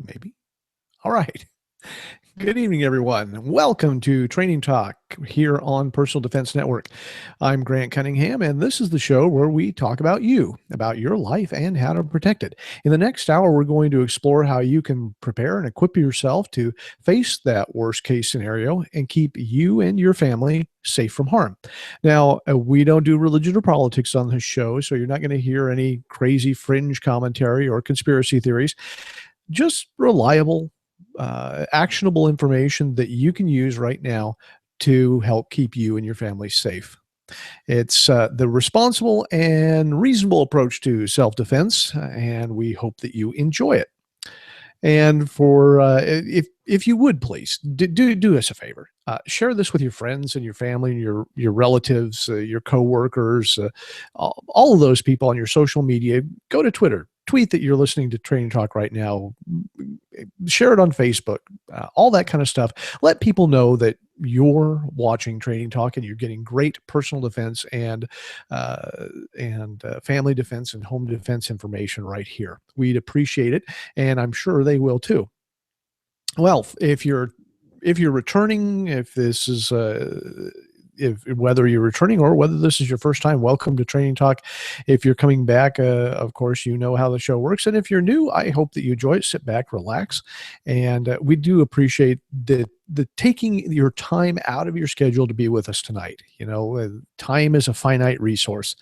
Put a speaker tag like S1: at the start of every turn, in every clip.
S1: Maybe. All right. Good evening, everyone. Welcome to Training Talk here on Personal Defense Network. I'm Grant Cunningham, and this is the show where we talk about you, about your life, and how to protect it. In the next hour, we're going to explore how you can prepare and equip yourself to face that worst case scenario and keep you and your family safe from harm. Now, we don't do religion or politics on this show, so you're not going to hear any crazy fringe commentary or conspiracy theories. Just reliable, actionable information that you can use right now to help keep you and your family safe. It's the responsible and reasonable approach to self-defense, and we hope that you enjoy it. And for if you would please do us a favor, share this with your friends and your family, and your relatives, your coworkers, all of those people on your social media. Go to Twitter, tweet that you're listening to Training Talk right now, share it on Facebook, all that kind of stuff. Let people know that you're watching Training Talk and you're getting great personal defense and family defense and home defense information right here. We'd appreciate it, and I'm sure they will too. Well, if you're returning, if this is whether you're returning or whether this is your first time, welcome to Training Talk. If you're coming back, of course, you know how the show works. And if you're new, I hope that you enjoy it. Sit back, relax. And we do appreciate the taking your time out of your schedule to be with us tonight. You know, time is a finite resource.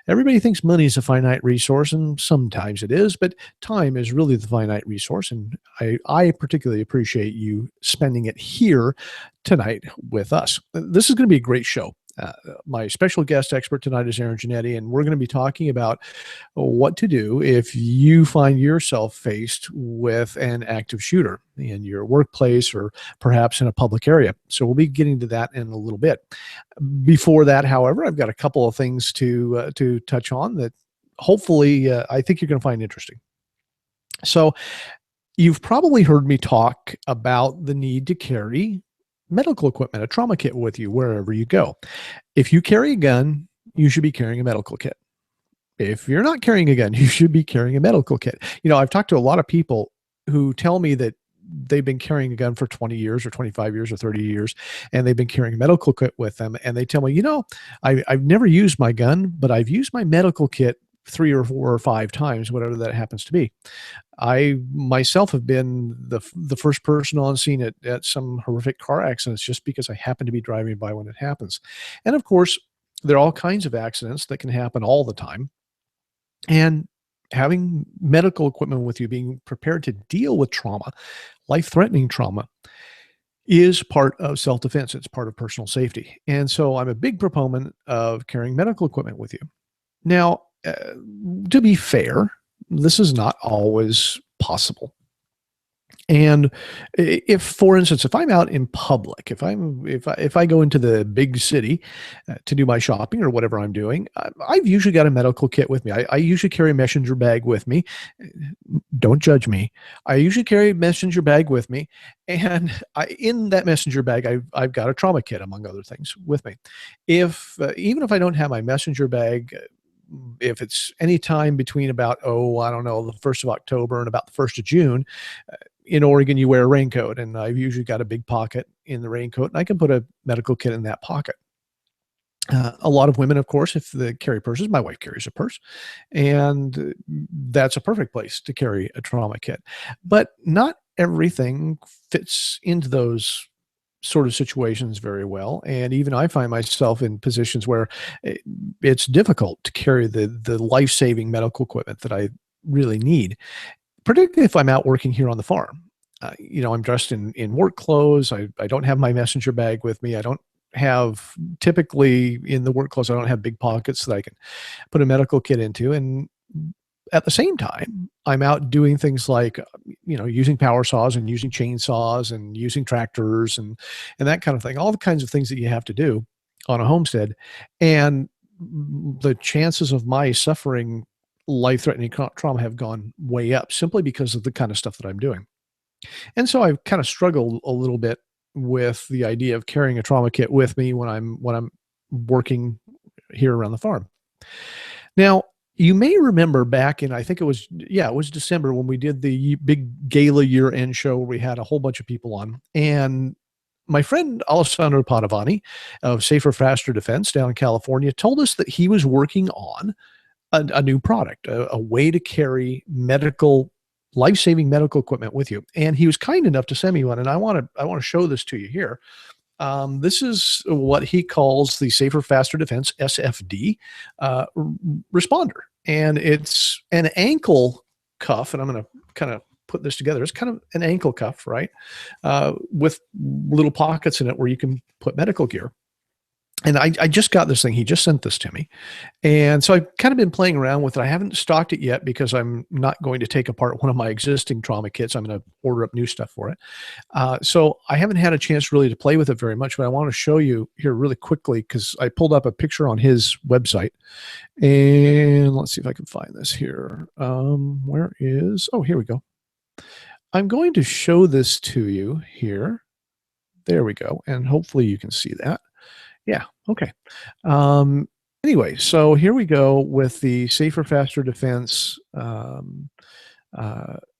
S1: Everybody thinks money is a finite resource, and sometimes it is, but time is really the finite resource. And I particularly appreciate you spending it here tonight with us. This is going to be a great show. My special guest expert tonight is Aaron Giannetti, and we're going to be talking about what to do if you find yourself faced with an active shooter in your workplace or perhaps in a public area. So we'll be getting to that in a little bit. Before that, however, I've got a couple of things to touch on that hopefully I think you're going to find interesting. So you've probably heard me talk about the need to carry medical equipment, a trauma kit with you wherever you go. If you carry a gun, you should be carrying a medical kit. If you're not carrying a gun, you should be carrying a medical kit. You know, I've talked to a lot of people who tell me that they've been carrying a gun for 20 years or 25 years or 30 years, and they've been carrying a medical kit with them. And they tell me, you know, I've never used my gun, but I've used my medical kit 3 or 4 or 5 times, whatever that happens to be. I myself have been the first person on scene at some horrific car accidents just because I happen to be driving by when it happens. And of course, there are all kinds of accidents that can happen all the time. And having medical equipment with you, being prepared to deal with trauma, life-threatening trauma, is part of self-defense. It's part of personal safety. And so I'm a big proponent of carrying medical equipment with you. Now, to be fair, this is not always possible. And if, for instance, if I'm out in public, if I go into the big city to do my shopping or whatever I'm doing, I've usually got a medical kit with me. I usually carry a messenger bag with me. Don't judge me. I usually carry a messenger bag with me, and in that messenger bag, I've got a trauma kit, among other things, with me. Even if I don't have my messenger bag, if it's any time between about, I don't know, the 1st of October and about the 1st of June, in Oregon, you wear a raincoat, and I've usually got a big pocket in the raincoat, and I can put a medical kit in that pocket. A lot of women, of course, if they carry purses, my wife carries a purse, and that's a perfect place to carry a trauma kit. But not everything fits into those sort of situations very well. And even I find myself in positions where it's difficult to carry the life-saving medical equipment that I really need, particularly if I'm out working here on the farm. You know, I'm dressed in work clothes. I don't have my messenger bag with me. I don't have, typically in the work clothes, I don't have big pockets that I can put a medical kit into. And at the same time, I'm out doing things like, you know, using power saws and using chainsaws and using tractors and that kind of thing, all the kinds of things that you have to do on a homestead. And the chances of my suffering life-threatening trauma have gone way up simply because of the kind of stuff that I'm doing. And so I've kind of struggled a little bit with the idea of carrying a trauma kit with me when I'm working here around the farm. Now, You may remember back in, I think it was, yeah, it was December when we did the big gala year-end show where we had a whole bunch of people on. And my friend Alessandro Padovani of Safer Faster Defense down in California told us that he was working on a new product, a way to carry life-saving medical equipment with you. And he was kind enough to send me one. And I want to show this to you here. This is what he calls the Safer Faster Defense SFD responder, and it's an ankle cuff. And I'm going to kind of put this together. It's kind of an ankle cuff, right, with little pockets in it where you can put medical gear. And I just got this thing. He just sent this to me. And so I've kind of been playing around with it. I haven't stocked it yet because I'm not going to take apart one of my existing trauma kits. I'm going to order up new stuff for it. So I haven't had a chance really to play with it very much, but I want to show you here really quickly because I pulled up a picture on his website. And let's see if I can find this here. Oh, here we go. I'm going to show this to you here. There we go. And hopefully you can see that. Yeah. Okay. Anyway, so here we go with the Safer Faster Defense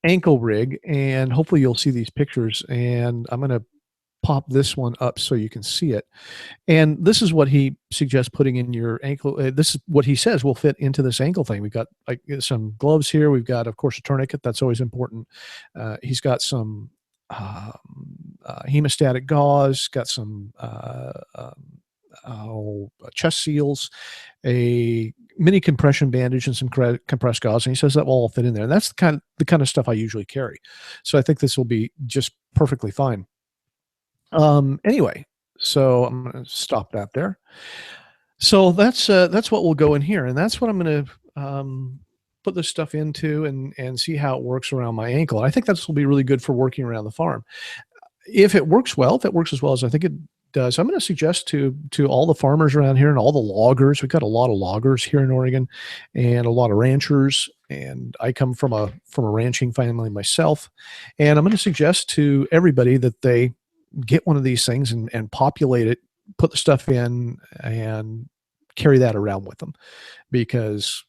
S1: ankle rig, and hopefully you'll see these pictures. And I'm going to pop this one up so you can see it. And this is what he suggests putting in your ankle. This is what he says will fit into this ankle thing. We've got like some gloves here. We've got, of course, a tourniquet. That's always important. He's got some hemostatic gauze, got some chest seals, a mini compression bandage, and some compressed gauze. And he says that will all fit in there. And that's the kind of stuff I usually carry. So I think this will be just perfectly fine. Anyway, so I'm going to stop that there. So that's what will go in here. And that's what I'm going to put this stuff into and see how it works around my ankle. I think this will be really good for working around the farm. If it works as well as I think it does, I'm going to suggest to all the farmers around here and all the loggers. We've got a lot of loggers here in Oregon and a lot of ranchers. And I come from a ranching family myself. And I'm going to suggest to everybody that they get one of these things and populate it, put the stuff in and carry that around with them, because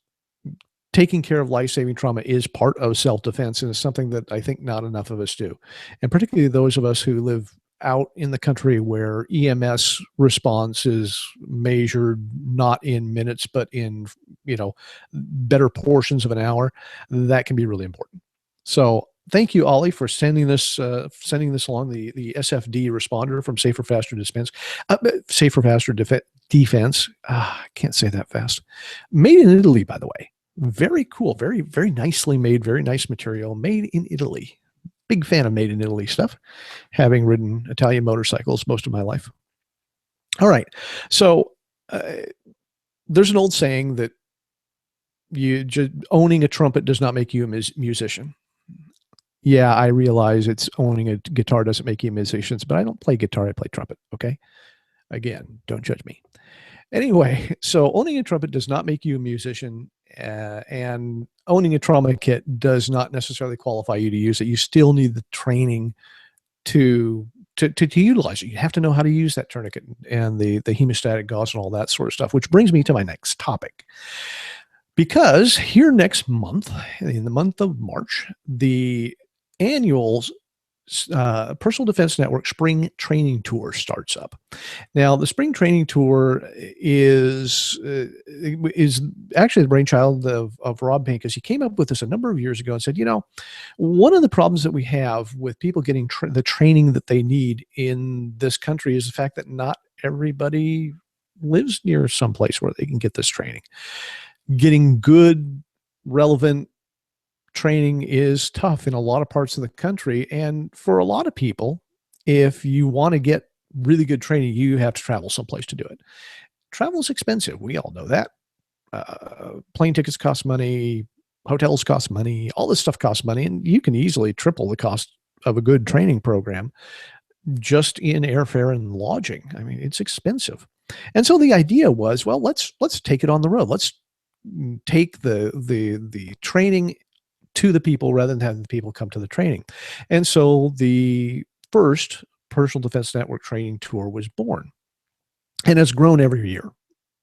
S1: taking care of life-saving trauma is part of self-defense, and it's something that I think not enough of us do. And particularly those of us who live out in the country where EMS response is measured not in minutes, but in, better portions of an hour, that can be really important. So thank you, Ollie, for sending this along, the SFD responder from Safer Faster Defense. Defense. I can't say that fast. Made in Italy, by the way. Very cool. Very, very nicely made. Very nice material. Made in Italy. Big fan of made in Italy stuff, having ridden Italian motorcycles most of my life. All right. So there's an old saying that owning a trumpet does not make you a musician. Yeah, I realize it's owning a guitar doesn't make you a musician, but I don't play guitar. I play trumpet. Okay. Again, don't judge me. Anyway, so owning a trumpet does not make you a musician, and owning a trauma kit does not necessarily qualify you to use it. You still need the training to utilize it. You have to know how to use that tourniquet and the hemostatic gauze and all that sort of stuff, which brings me to my next topic. Because here next month, in the month of March, the annual Personal Defense Network Spring Training Tour starts up. Now, the Spring Training Tour is actually the brainchild of Rob Pincus. He came up with this a number of years ago and said, one of the problems that we have with people getting the training that they need in this country is the fact that not everybody lives near someplace where they can get this training. Getting good, relevant training is tough in a lot of parts of the country. And for a lot of people, if you want to get really good training, you have to travel someplace to do it. Travel is expensive. We all know that. Plane tickets cost money. Hotels cost money. All this stuff costs money. And you can easily triple the cost of a good training program just in airfare and lodging. I mean, it's expensive. And so the idea was, well, let's take it on the road. Let's take the training to the people rather than having the people come to the training. And so the first Personal Defense Network training tour was born, and it's grown every year.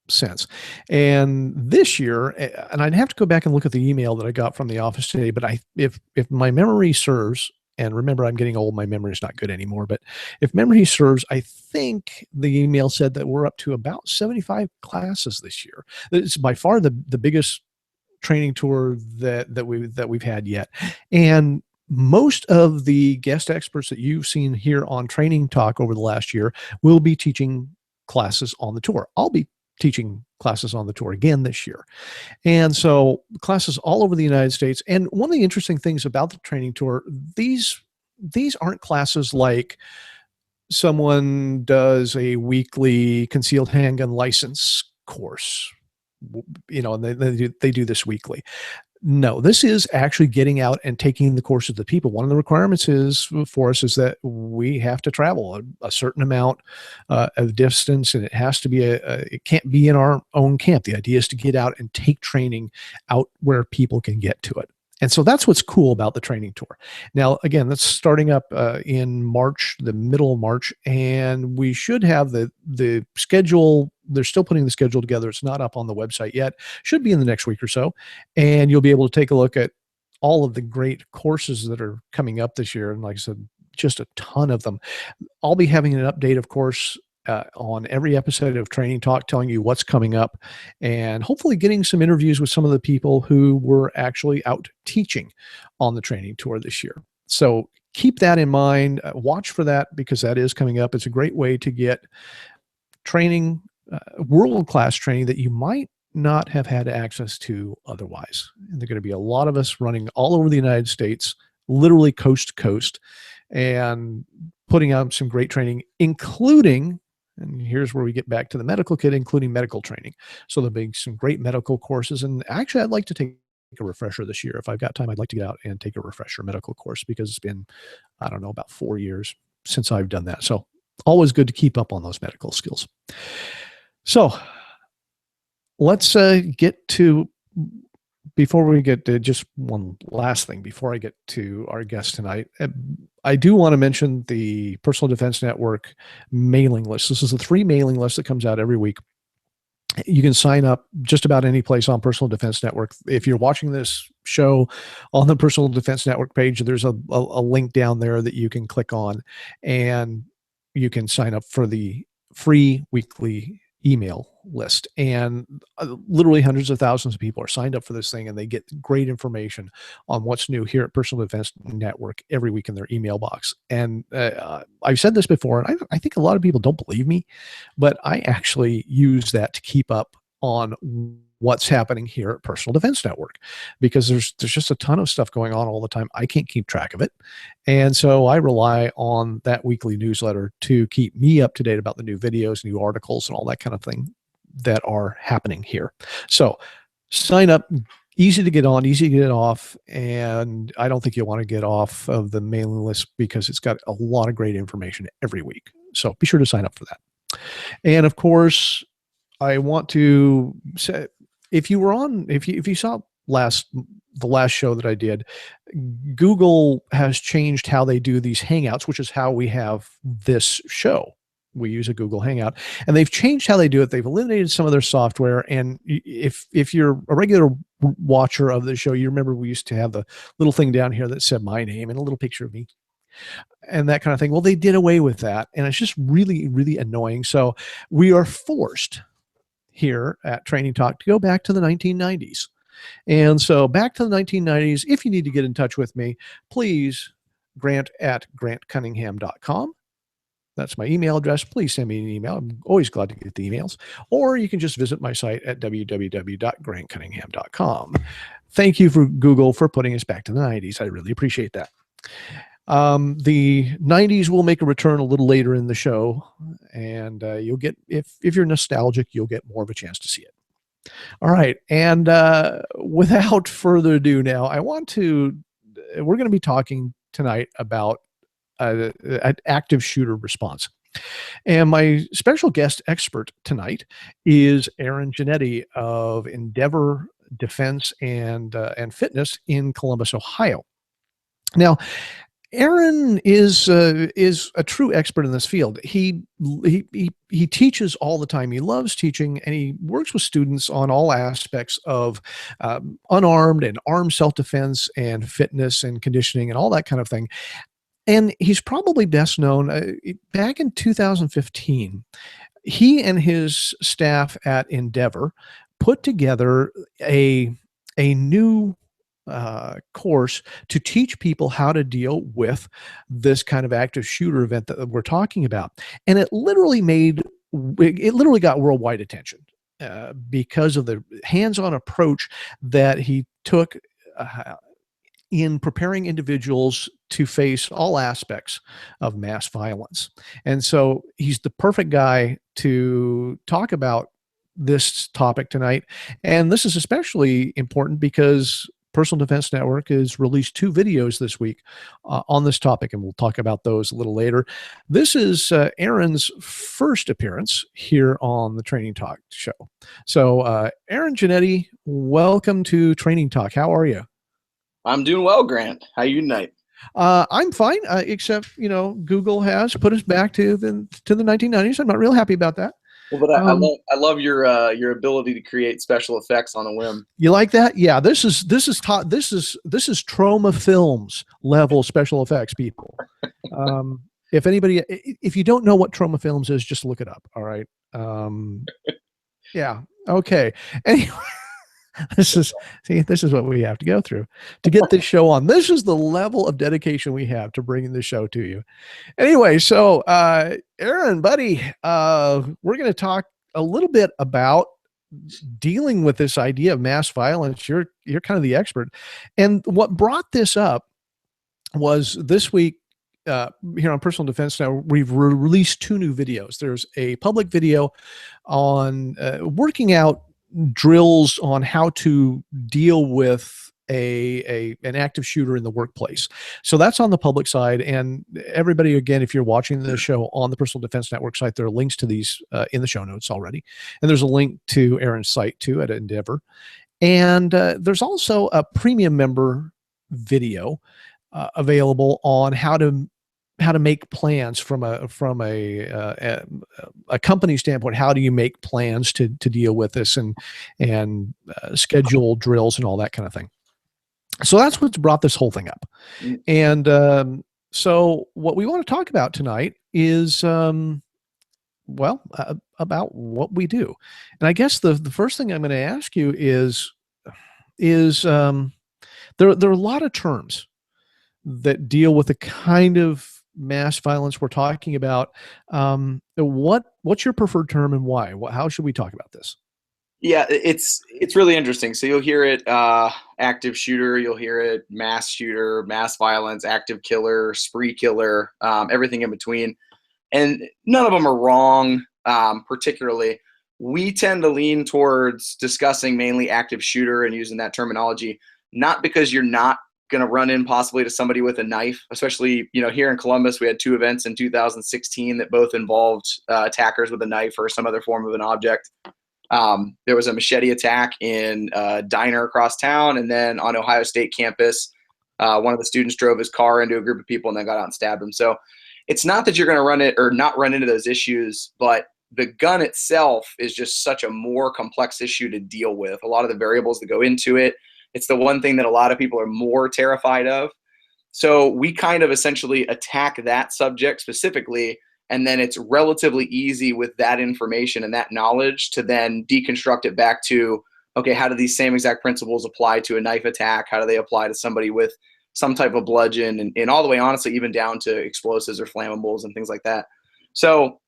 S1: sense. And this year, and I'd have to go back and look at the email that I got from the office today, but if my memory serves, and remember, I'm getting old, my memory is not good anymore, but if memory serves, I think the email said that we're up to about 75 classes this year. It's by far the biggest training tour that we've had yet. And most of the guest experts that you've seen here on Training Talk over the last year will be teaching classes on the tour. I'll be teaching classes on the tour again this year. And so classes all over the United States. And one of the interesting things about the training tour, these aren't classes like someone does a weekly concealed handgun license course, and they do this weekly. No, this is actually getting out and taking the course of the people. One of the requirements for us is that we have to travel a certain amount of distance, and it has to be it can't be in our own camp. The idea is to get out and take training out where people can get to it. And so that's what's cool about the training tour. Now, again, that's starting up in March, the middle of March, and we should have the schedule. They're still putting the schedule together. It's not up on the website yet. Should be in the next week or so. And you'll be able to take a look at all of the great courses that are coming up this year. And like I said, just a ton of them. I'll be having an update, of course, on every episode of Training Talk, telling you what's coming up, and hopefully getting some interviews with some of the people who were actually out teaching on the training tour this year. So keep that in mind. Watch for that, because that is coming up. It's a great way to get training, world-class training that you might not have had access to otherwise. And there are going to be a lot of us running all over the United States, literally coast to coast, and putting out some great training, including, and here's where we get back to the medical kit, including medical training. So there'll be some great medical courses. And actually, I'd like to take a refresher this year. If I've got time, I'd like to get out and take a refresher medical course, because it's been, I don't know, about 4 years since I've done that. So always good to keep up on those medical skills. So let's get to, before we get to, just one last thing before I get to our guest tonight, I do want to mention the Personal Defense Network mailing list. This is a 3 mailing list that comes out every week. You can sign up just about any place on Personal Defense Network. If you're watching this show on the Personal Defense Network page, there's a link down there that you can click on, and you can sign up for the free weekly email list. And literally hundreds of thousands of people are signed up for this thing, and they get great information on what's new here at Personal Defense Network every week in their email box. And I've said this before, and I think a lot of people don't believe me, but I actually use that to keep up on what's happening here at Personal Defense Network, because there's just a ton of stuff going on all the time. I can't keep track of it. And so I rely on that weekly newsletter to keep me up to date about the new videos, new articles, and all that kind of thing that are happening here. So sign up, easy to get on, easy to get off. And I don't think you'll want to get off of the mailing list, because it's got a lot of great information every week. So be sure to sign up for that. And of course, I want to say, if you saw the last show that I did, Google has changed how they do these Hangouts, which is how we have this show. We use a Google Hangout, and they've changed how they do it. They've eliminated some of their software. And if you're a regular watcher of the show, you remember we used to have the little thing down here that said my name and a little picture of me and that kind of thing. Well, they did away with that, and it's just really, really annoying. So we are forced here at Training Talk to go back to the 1990s. And so back to the 1990s, if you need to get in touch with me, please, grant@grantcunningham.com. That's my email address. Please send me an email. I'm always glad to get the emails. Or you can just visit my site at www.grantcunningham.com. Thank you for Google for putting us back to the 90s. I really appreciate that. The 90s will make a return a little later in the show, and you'll get, if you're nostalgic, you'll get more of a chance to see it. All right. And without further ado now, we're going to be talking tonight about an active shooter response. And my special guest expert tonight is Aaron Giannetti of Endeavor Defense and Fitness in Columbus, Ohio. Now, Aaron is a true expert in this field. He teaches all the time. He loves teaching, and he works with students on all aspects of unarmed and armed self-defense and fitness and conditioning and all that kind of thing. And he's probably best known back in 2015. He and his staff at Endeavor put together a new course to teach people how to deal with this kind of active shooter event that we're talking about. And it literally got worldwide attention because of the hands-on approach that he took in preparing individuals to face all aspects of mass violence. And so he's the perfect guy to talk about this topic tonight. And this is especially important because Personal Defense Network has released 2 videos this week on this topic, and we'll talk about those a little later. This is Aaron's first appearance here on the Training Talk show. So Aaron Giannetti, welcome to Training Talk. How are you?
S2: I'm doing well, Grant. How are you tonight?
S1: I'm fine, except, Google has put us back to the 1990s. I'm not real happy about that.
S2: Well, but I love your ability to create special effects on a whim.
S1: You like that? Yeah, this is Trauma Films level special effects, people. If you don't know what Trauma Films is, just look it up. All right. Yeah. Okay. Anyway, this is what we have to go through to get this show on. This is the level of dedication we have to bringing the show to you. Anyway, so Aaron, buddy, we're going to talk a little bit about dealing with this idea of mass violence. You're kind of the expert. And what brought this up was this week here on Personal Defense Now, we've released 2 new videos. There's a public video on working out drills on how to deal with an active shooter in the workplace. So that's on the public side. And everybody, again, if you're watching the show on the Personal Defense Network site, there are links to these in the show notes already. And there's a link to Aaron's site too at Endeavor. And there's also a premium member video available on how to make plans from a company standpoint. How do you make plans to deal with this and schedule drills and all that kind of thing. So that's what's brought this whole thing up. And so what we want to talk about tonight is, about what we do. And I guess the first thing I'm going to ask you is there are a lot of terms that deal with the kind of mass violence we're talking about. What's your preferred term and why? How should we talk about this?
S2: Yeah, it's really interesting. So you'll hear it active shooter, you'll hear it mass shooter, mass violence, active killer, spree killer, everything in between. And none of them are wrong, particularly. We tend to lean towards discussing mainly active shooter and using that terminology, not because you're not going to run in possibly to somebody with a knife, especially, here in Columbus, we had 2 events in 2016 that both involved attackers with a knife or some other form of an object. There was a machete attack in a diner across town, and then on Ohio State campus, one of the students drove his car into a group of people and then got out and stabbed them. So it's not that you're going to run it or not run into those issues, but the gun itself is just such a more complex issue to deal with. A lot of the variables that go into it. It's the one thing that a lot of people are more terrified of. So we kind of essentially attack that subject specifically, and then it's relatively easy with that information and that knowledge to then deconstruct it back to, okay, how do these same exact principles apply to a knife attack? How do they apply to somebody with some type of bludgeon, and all the way, honestly, even down to explosives or flammables and things like that. So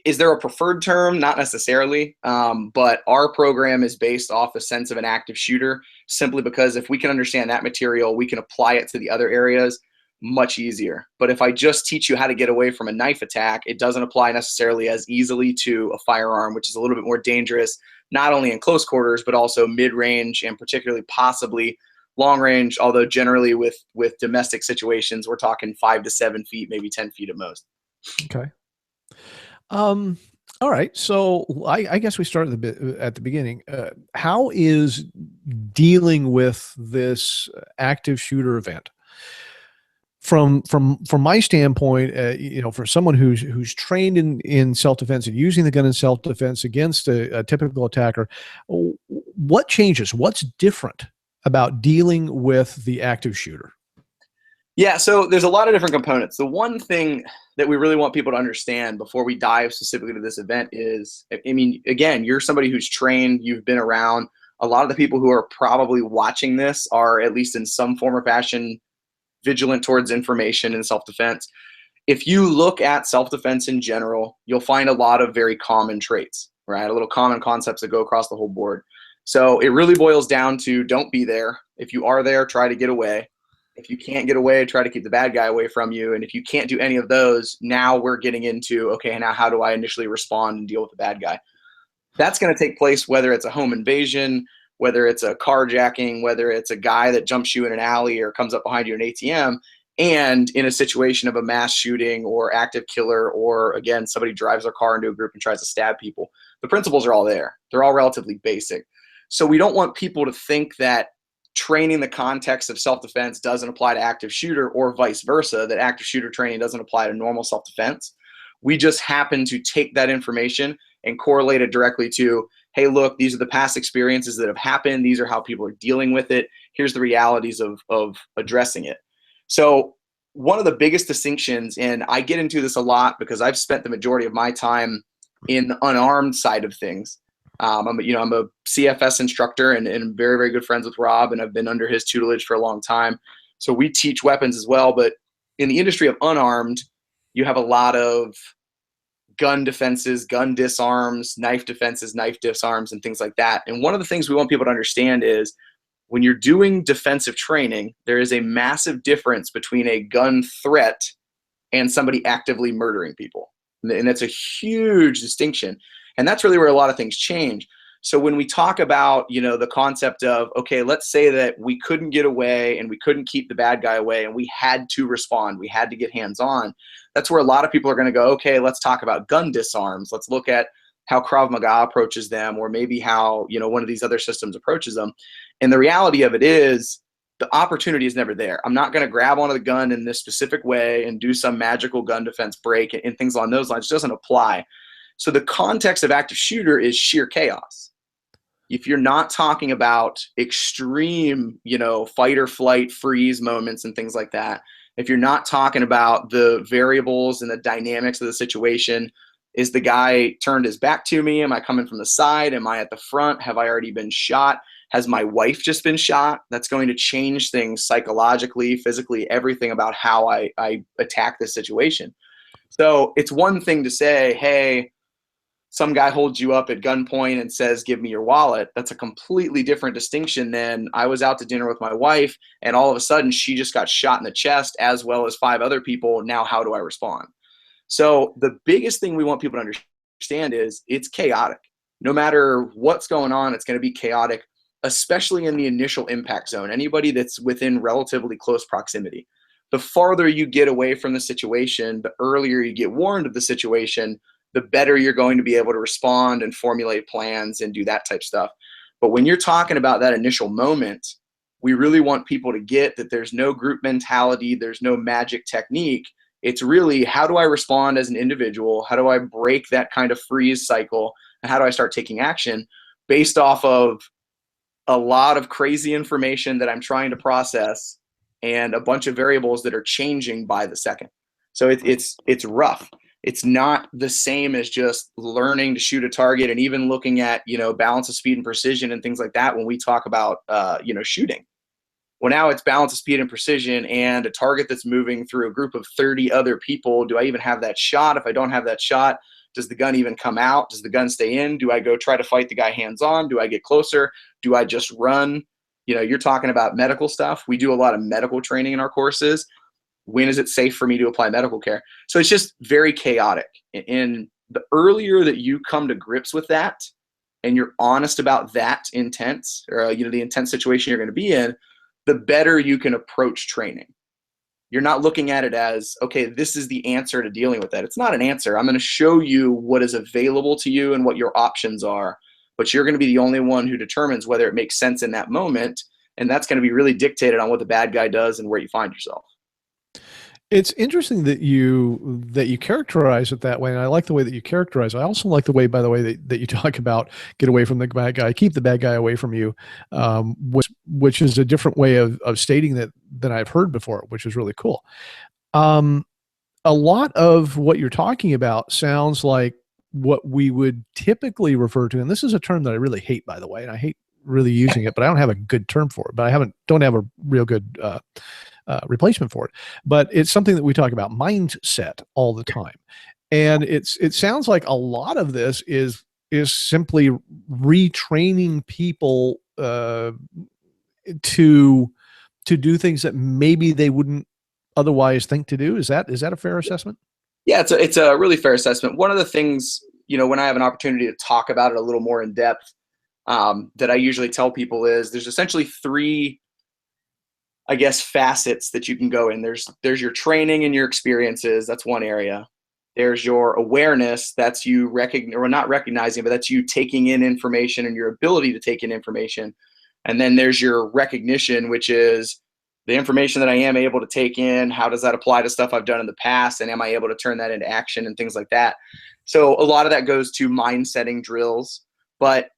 S2: is there a preferred term? Not necessarily, but our program is based off the sense of an active shooter, simply because if we can understand that material, we can apply it to the other areas much easier. But if I just teach you how to get away from a knife attack, it doesn't apply necessarily as easily to a firearm, which is a little bit more dangerous, not only in close quarters, but also mid-range and particularly possibly long range, although generally with domestic situations, we're talking 5 to 7 feet, maybe 10 feet at most.
S1: Okay. All right. So I guess we start at the beginning. How is dealing with this active shooter event from my standpoint, for someone who's trained in self-defense and using the gun in self-defense against a typical attacker, what changes? What's different about dealing with the active shooter?
S2: Yeah, so there's a lot of different components. The one thing that we really want people to understand before we dive specifically to this event is, I mean, again, you're somebody who's trained, you've been around. A lot of the people who are probably watching this are, at least in some form or fashion, vigilant towards information and self-defense. If you look at self-defense in general, you'll find a lot of very common traits, right? A little common concepts that go across the whole board. So it really boils down to, don't be there. If you are there, try to get away. If you can't get away, try to keep the bad guy away from you. And if you can't do any of those, now we're getting into, okay, now how do I initially respond and deal with the bad guy? That's going to take place whether it's a home invasion, whether it's a carjacking, whether it's a guy that jumps you in an alley or comes up behind you in an ATM, and in a situation of a mass shooting or active killer, or again, somebody drives their car into a group and tries to stab people. The principles are all there. They're all relatively basic. So we don't want people to think that training the context of self-defense doesn't apply to active shooter, or vice versa, that active shooter training doesn't apply to normal self-defense. We just happen to take that information and correlate it directly to, hey, look, these are the past experiences that have happened. These are how people are dealing with it. Here's the realities of addressing it. So one of the biggest distinctions, and I get into this a lot because I've spent the majority of my time in the unarmed side of things. I'm a CFS instructor and very, very good friends with Rob, and I've been under his tutelage for a long time. So we teach weapons as well. But in the industry of unarmed, you have a lot of gun defenses, gun disarms, knife defenses, knife disarms, and things like that. And one of the things we want people to understand is, when you're doing defensive training, there is a massive difference between a gun threat and somebody actively murdering people. And that's a huge distinction. And that's really where a lot of things change. So when we talk about, the concept of, okay, let's say that we couldn't get away and we couldn't keep the bad guy away and we had to respond, we had to get hands on. That's where a lot of people are going to go, okay, let's talk about gun disarms. Let's look at how Krav Maga approaches them, or maybe how, one of these other systems approaches them. And the reality of it is, the opportunity is never there. I'm not going to grab onto the gun in this specific way and do some magical gun defense break and things along those lines. It doesn't apply. So the context of active shooter is sheer chaos. If you're not talking about extreme, fight or flight, freeze moments and things like that, if you're not talking about the variables and the dynamics of the situation, is the guy turned his back to me? Am I coming from the side? Am I at the front? Have I already been shot? Has my wife just been shot? That's going to change things psychologically, physically, everything about how I attack this situation. So it's one thing to say, hey, some guy holds you up at gunpoint and says, give me your wallet. That's a completely different distinction than, I was out to dinner with my wife and all of a sudden she just got shot in the chest, as well as 5 other people. Now, how do I respond? So the biggest thing we want people to understand is, it's chaotic. No matter what's going on, it's going to be chaotic, especially in the initial impact zone. Anybody that's within relatively close proximity. The farther you get away from the situation, the earlier you get warned of the situation, the better you're going to be able to respond and formulate plans and do that type stuff. But when you're talking about that initial moment, we really want people to get that there's no group mentality, there's no magic technique. It's really, how do I respond as an individual? How do I break that kind of freeze cycle? And how do I start taking action based off of a lot of crazy information that I'm trying to process and a bunch of variables that are changing by the second. So it's rough. It's not the same as just learning to shoot a target and even looking at, balance of speed and precision and things like that when we talk about, shooting. Well, now it's balance of speed and precision and a target that's moving through a group of 30 other people. Do I even have that shot? If I don't have that shot, does the gun even come out? Does the gun stay in? Do I go try to fight the guy hands on? Do I get closer? Do I just run? You're talking about medical stuff. We do a lot of medical training in our courses. When is it safe for me to apply medical care? So it's just very chaotic. And the earlier that you come to grips with that and you're honest about that intent, or the intense situation you're going to be in, the better you can approach training. You're not looking at it as, okay, this is the answer to dealing with that. It's not an answer. I'm going to show you what is available to you and what your options are, but you're going to be the only one who determines whether it makes sense in that moment. And that's going to be really dictated on what the bad guy does and where you find yourself.
S1: It's interesting that you characterize it that way, and I like the way that you characterize it. I also like the way, by the way, that you talk about get away from the bad guy, keep the bad guy away from you, which is a different way of stating that than I've heard before, which is really cool. Um, a lot of what you're talking about sounds like what we would typically refer to, and this is a term that I really hate, by the way, and I hate really using it, but I don't have a good term for it. But I don't have a real good replacement for it. But it's something that we talk about mindset all the time, and it sounds like a lot of this is simply retraining people to do things that maybe they wouldn't otherwise think to do. Is that a fair assessment?
S2: Yeah, it's a really fair assessment. One of the things, when I have an opportunity to talk about it a little more in depth, that I usually tell people is there's essentially three, I guess, facets that you can go in. There's your training and your experiences. That's one area. There's your awareness. That's you or not recognizing, but that's you taking in information and your ability to take in information. And then there's your recognition, which is the information that I am able to take in. How does that apply to stuff I've done in the past? And am I able to turn that into action and things like that? So a lot of that goes to mind setting drills. But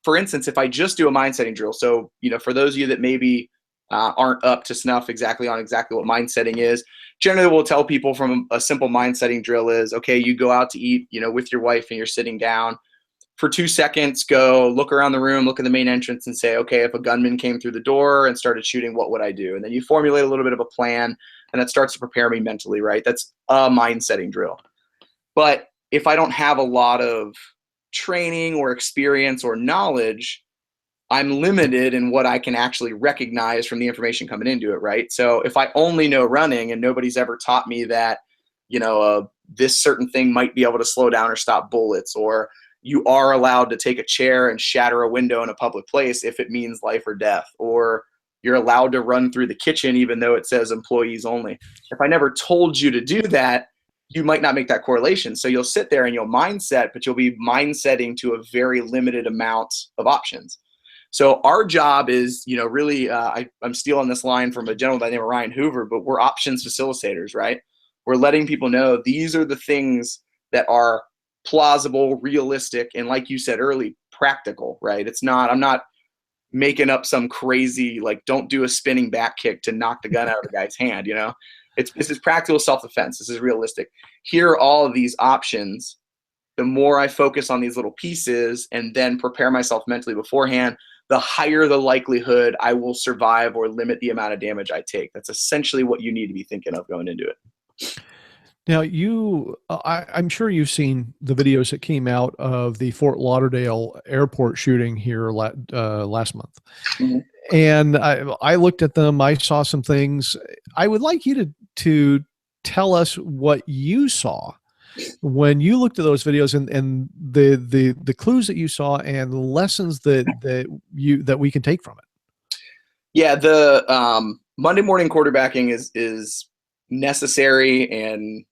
S2: for instance, if I just do a mind setting drill, so, for those of you that maybe aren't up to snuff exactly what mind setting is, generally we'll tell people from a simple mind setting drill is, okay, you go out to eat, with your wife and you're sitting down. For 2 seconds, go look around the room, look at the main entrance and say, okay, if a gunman came through the door and started shooting, what would I do? And then you formulate a little bit of a plan, and that starts to prepare me mentally, right? That's a mind setting drill. But if I don't have a lot of training or experience or knowledge, I'm limited in what I can actually recognize from the information coming into it, right? So if I only know running and nobody's ever taught me that, this certain thing might be able to slow down or stop bullets, or you are allowed to take a chair and shatter a window in a public place if it means life or death, or you're allowed to run through the kitchen even though it says employees only. If I never told you to do that, you might not make that correlation. So you'll sit there and you'll mindset, but you'll be mindsetting to a very limited amount of options. So our job is, really, I'm stealing this line from a gentleman by the name of Ryan Hoover, but we're options facilitators, right? We're letting people know these are the things that are plausible, realistic, and like you said early, practical, right? I'm not making up some crazy, like, don't do a spinning back kick to knock the gun out of the guy's hand, This is practical self-defense. This is realistic. Here are all of these options. The more I focus on these little pieces and then prepare myself mentally beforehand, the higher the likelihood I will survive or limit the amount of damage I take. That's essentially what you need to be thinking of going into it.
S1: Now, I'm sure you've seen the videos that came out of the Fort Lauderdale airport shooting here last month.
S2: Mm-hmm.
S1: And I looked at them. I saw some things. I would like you to tell us what you saw when you looked at those videos, and the clues that you saw and the lessons that we can take from it.
S2: Yeah, the Monday morning quarterbacking is necessary and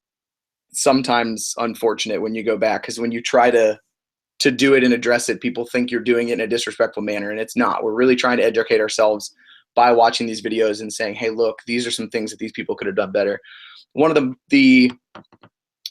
S2: sometimes unfortunate when you go back, because when you try to do it and address it, people think you're doing it in a disrespectful manner, and it's not. We're really trying to educate ourselves by watching these videos and saying, hey, look, these are some things that these people could have done better. One of the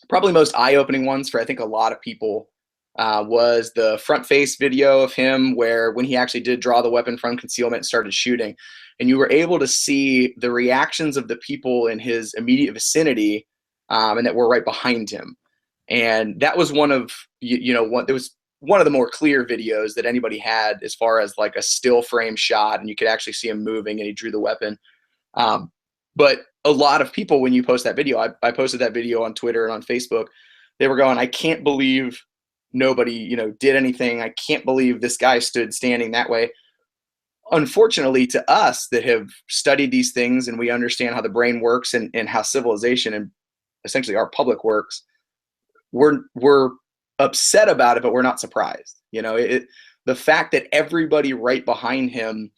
S2: probably most eye-opening ones for I think a lot of people was the front face video of him, where when he actually did draw the weapon from concealment and started shooting, and you were able to see the reactions of the people in his immediate vicinity and that were right behind him. And that was one of, it was one of the more clear videos that anybody had as far as like a still frame shot, and you could actually see him moving and he drew the weapon. But a lot of people, when you post that video, I posted that video on Twitter and on Facebook, they were going, I can't believe nobody, did anything. I can't believe this guy stood standing that way. Unfortunately, to us that have studied these things and we understand how the brain works and how civilization and essentially our public works, we're upset about it, but we're not surprised. The fact that everybody right behind him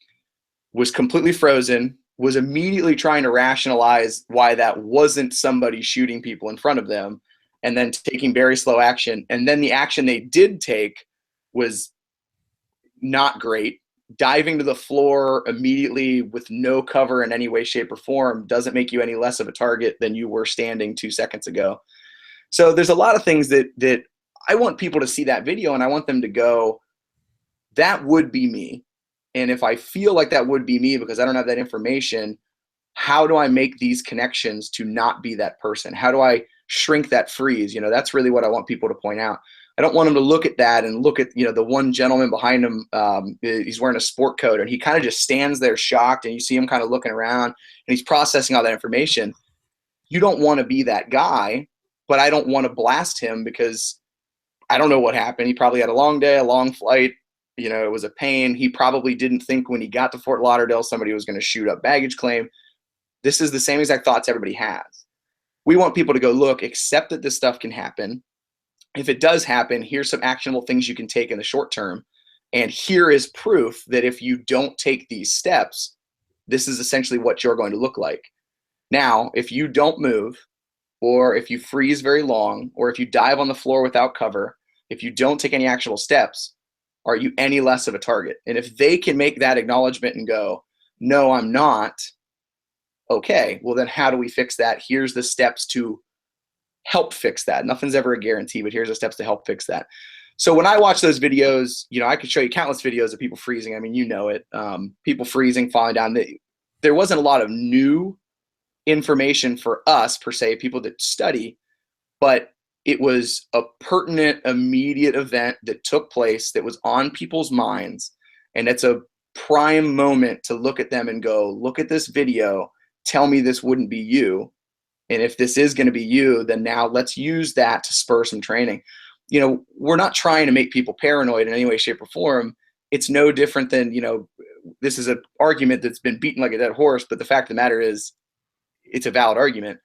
S2: was completely frozen, was immediately trying to rationalize why that wasn't somebody shooting people in front of them, and then taking very slow action. And then the action they did take was not great. diving to the floor immediately with no cover in any way, shape, or form doesn't make you any less of a target than you were standing 2 seconds ago. So there's a lot of things that I want people to see that video, and I want them to go, that would be me. And if I feel like that would be me because I don't have that information, how do I make these connections to not be that person? How do I shrink that freeze? That's really what I want people to point out. I don't want them to look at that and look at, the one gentleman behind him. He's wearing a sport coat and he kind of just stands there shocked, and you see him kind of looking around and he's processing all that information. You don't want to be that guy, but I don't want to blast him because I don't know what happened. He probably had a long day, a long flight. It was a pain. He probably didn't think when he got to Fort Lauderdale somebody was going to shoot up baggage claim. This is the same exact thoughts everybody has. We want people to go, look, accept that this stuff can happen. If it does happen, here's some actionable things you can take in the short term. And here is proof that if you don't take these steps, this is essentially what you're going to look like. Now, if you don't move, or if you freeze very long, or if you dive on the floor without cover, if you don't take any actionable steps, are you any less of a target? And if they can make that acknowledgement and go, no, I'm not, okay, well then how do we fix that? Here's the steps to help fix that. Nothing's ever a guarantee, but here's the steps to help fix that. So when I watch those videos, I could show you countless videos of people freezing. I mean, people freezing, falling down. There wasn't a lot of new information for us per se, people that study, but it was a pertinent, immediate event that took place that was on people's minds. And it's a prime moment to look at them and go, look at this video, tell me this wouldn't be you. And if this is going to be you, then now let's use that to spur some training. We're not trying to make people paranoid in any way, shape, or form. It's no different than, this is an argument that's been beaten like a dead horse, but the fact of the matter is it's a valid argument.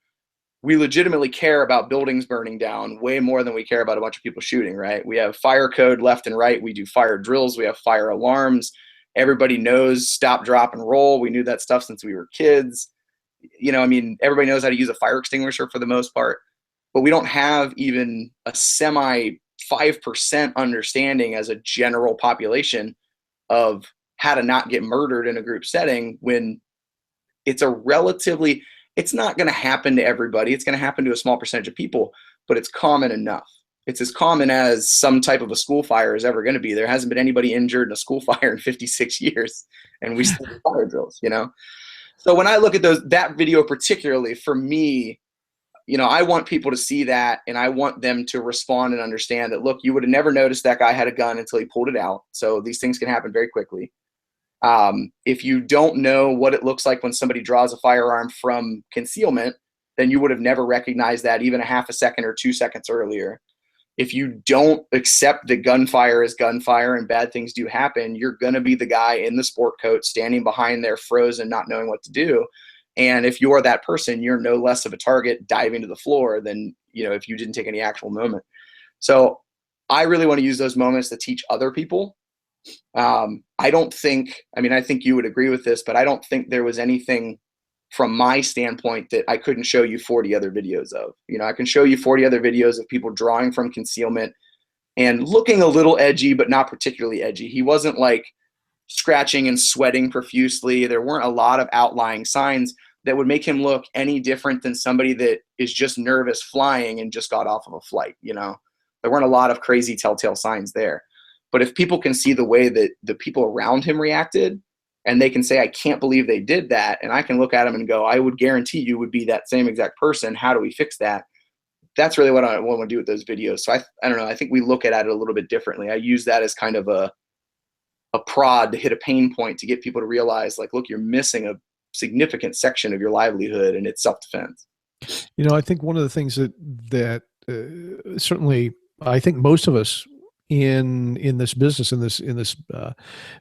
S2: We legitimately care about buildings burning down way more than we care about a bunch of people shooting, right? We have fire code left and right. We do fire drills. We have fire alarms. Everybody knows stop, drop, and roll. We knew that stuff since we were kids. Everybody knows how to use a fire extinguisher for the most part, but we don't have even a semi 5% understanding as a general population of how to not get murdered in a group setting when it's not going to happen to everybody. It's going to happen to a small percentage of people, but it's common enough. It's as common as some type of a school fire is ever going to be. There hasn't been anybody injured in a school fire in 56 years, and we still do fire drills, So when I look at that video particularly, for me, I want people to see that, and I want them to respond and understand that, look, you would have never noticed that guy had a gun until he pulled it out. So these things can happen very quickly. If you don't know what it looks like when somebody draws a firearm from concealment, then you would have never recognized that even a half a second or 2 seconds earlier. If you don't accept that gunfire is gunfire and bad things do happen, you're going to be the guy in the sport coat standing behind there frozen, not knowing what to do. And if you're that person, you're no less of a target diving to the floor than, if you didn't take any actual moment. So I really want to use those moments to teach other people. I think you would agree with this, but I don't think there was anything from my standpoint that I couldn't show you 40 other videos of. I can show you 40 other videos of people drawing from concealment and looking a little edgy, but not particularly edgy. He wasn't like scratching and sweating profusely. There weren't a lot of outlying signs that would make him look any different than somebody that is just nervous flying and just got off of a flight. There weren't a lot of crazy telltale signs there. But if people can see the way that the people around him reacted, and they can say, I can't believe they did that, and I can look at them and go, I would guarantee you would be that same exact person. How do we fix that? That's really what I want to do with those videos. So I don't know. I think we look at it a little bit differently. I use that as kind of a prod to hit a pain point to get people to realize, like, look, you're missing a significant section of your livelihood, and it's self-defense.
S1: I think one of the things that certainly I think most of us in this business, in this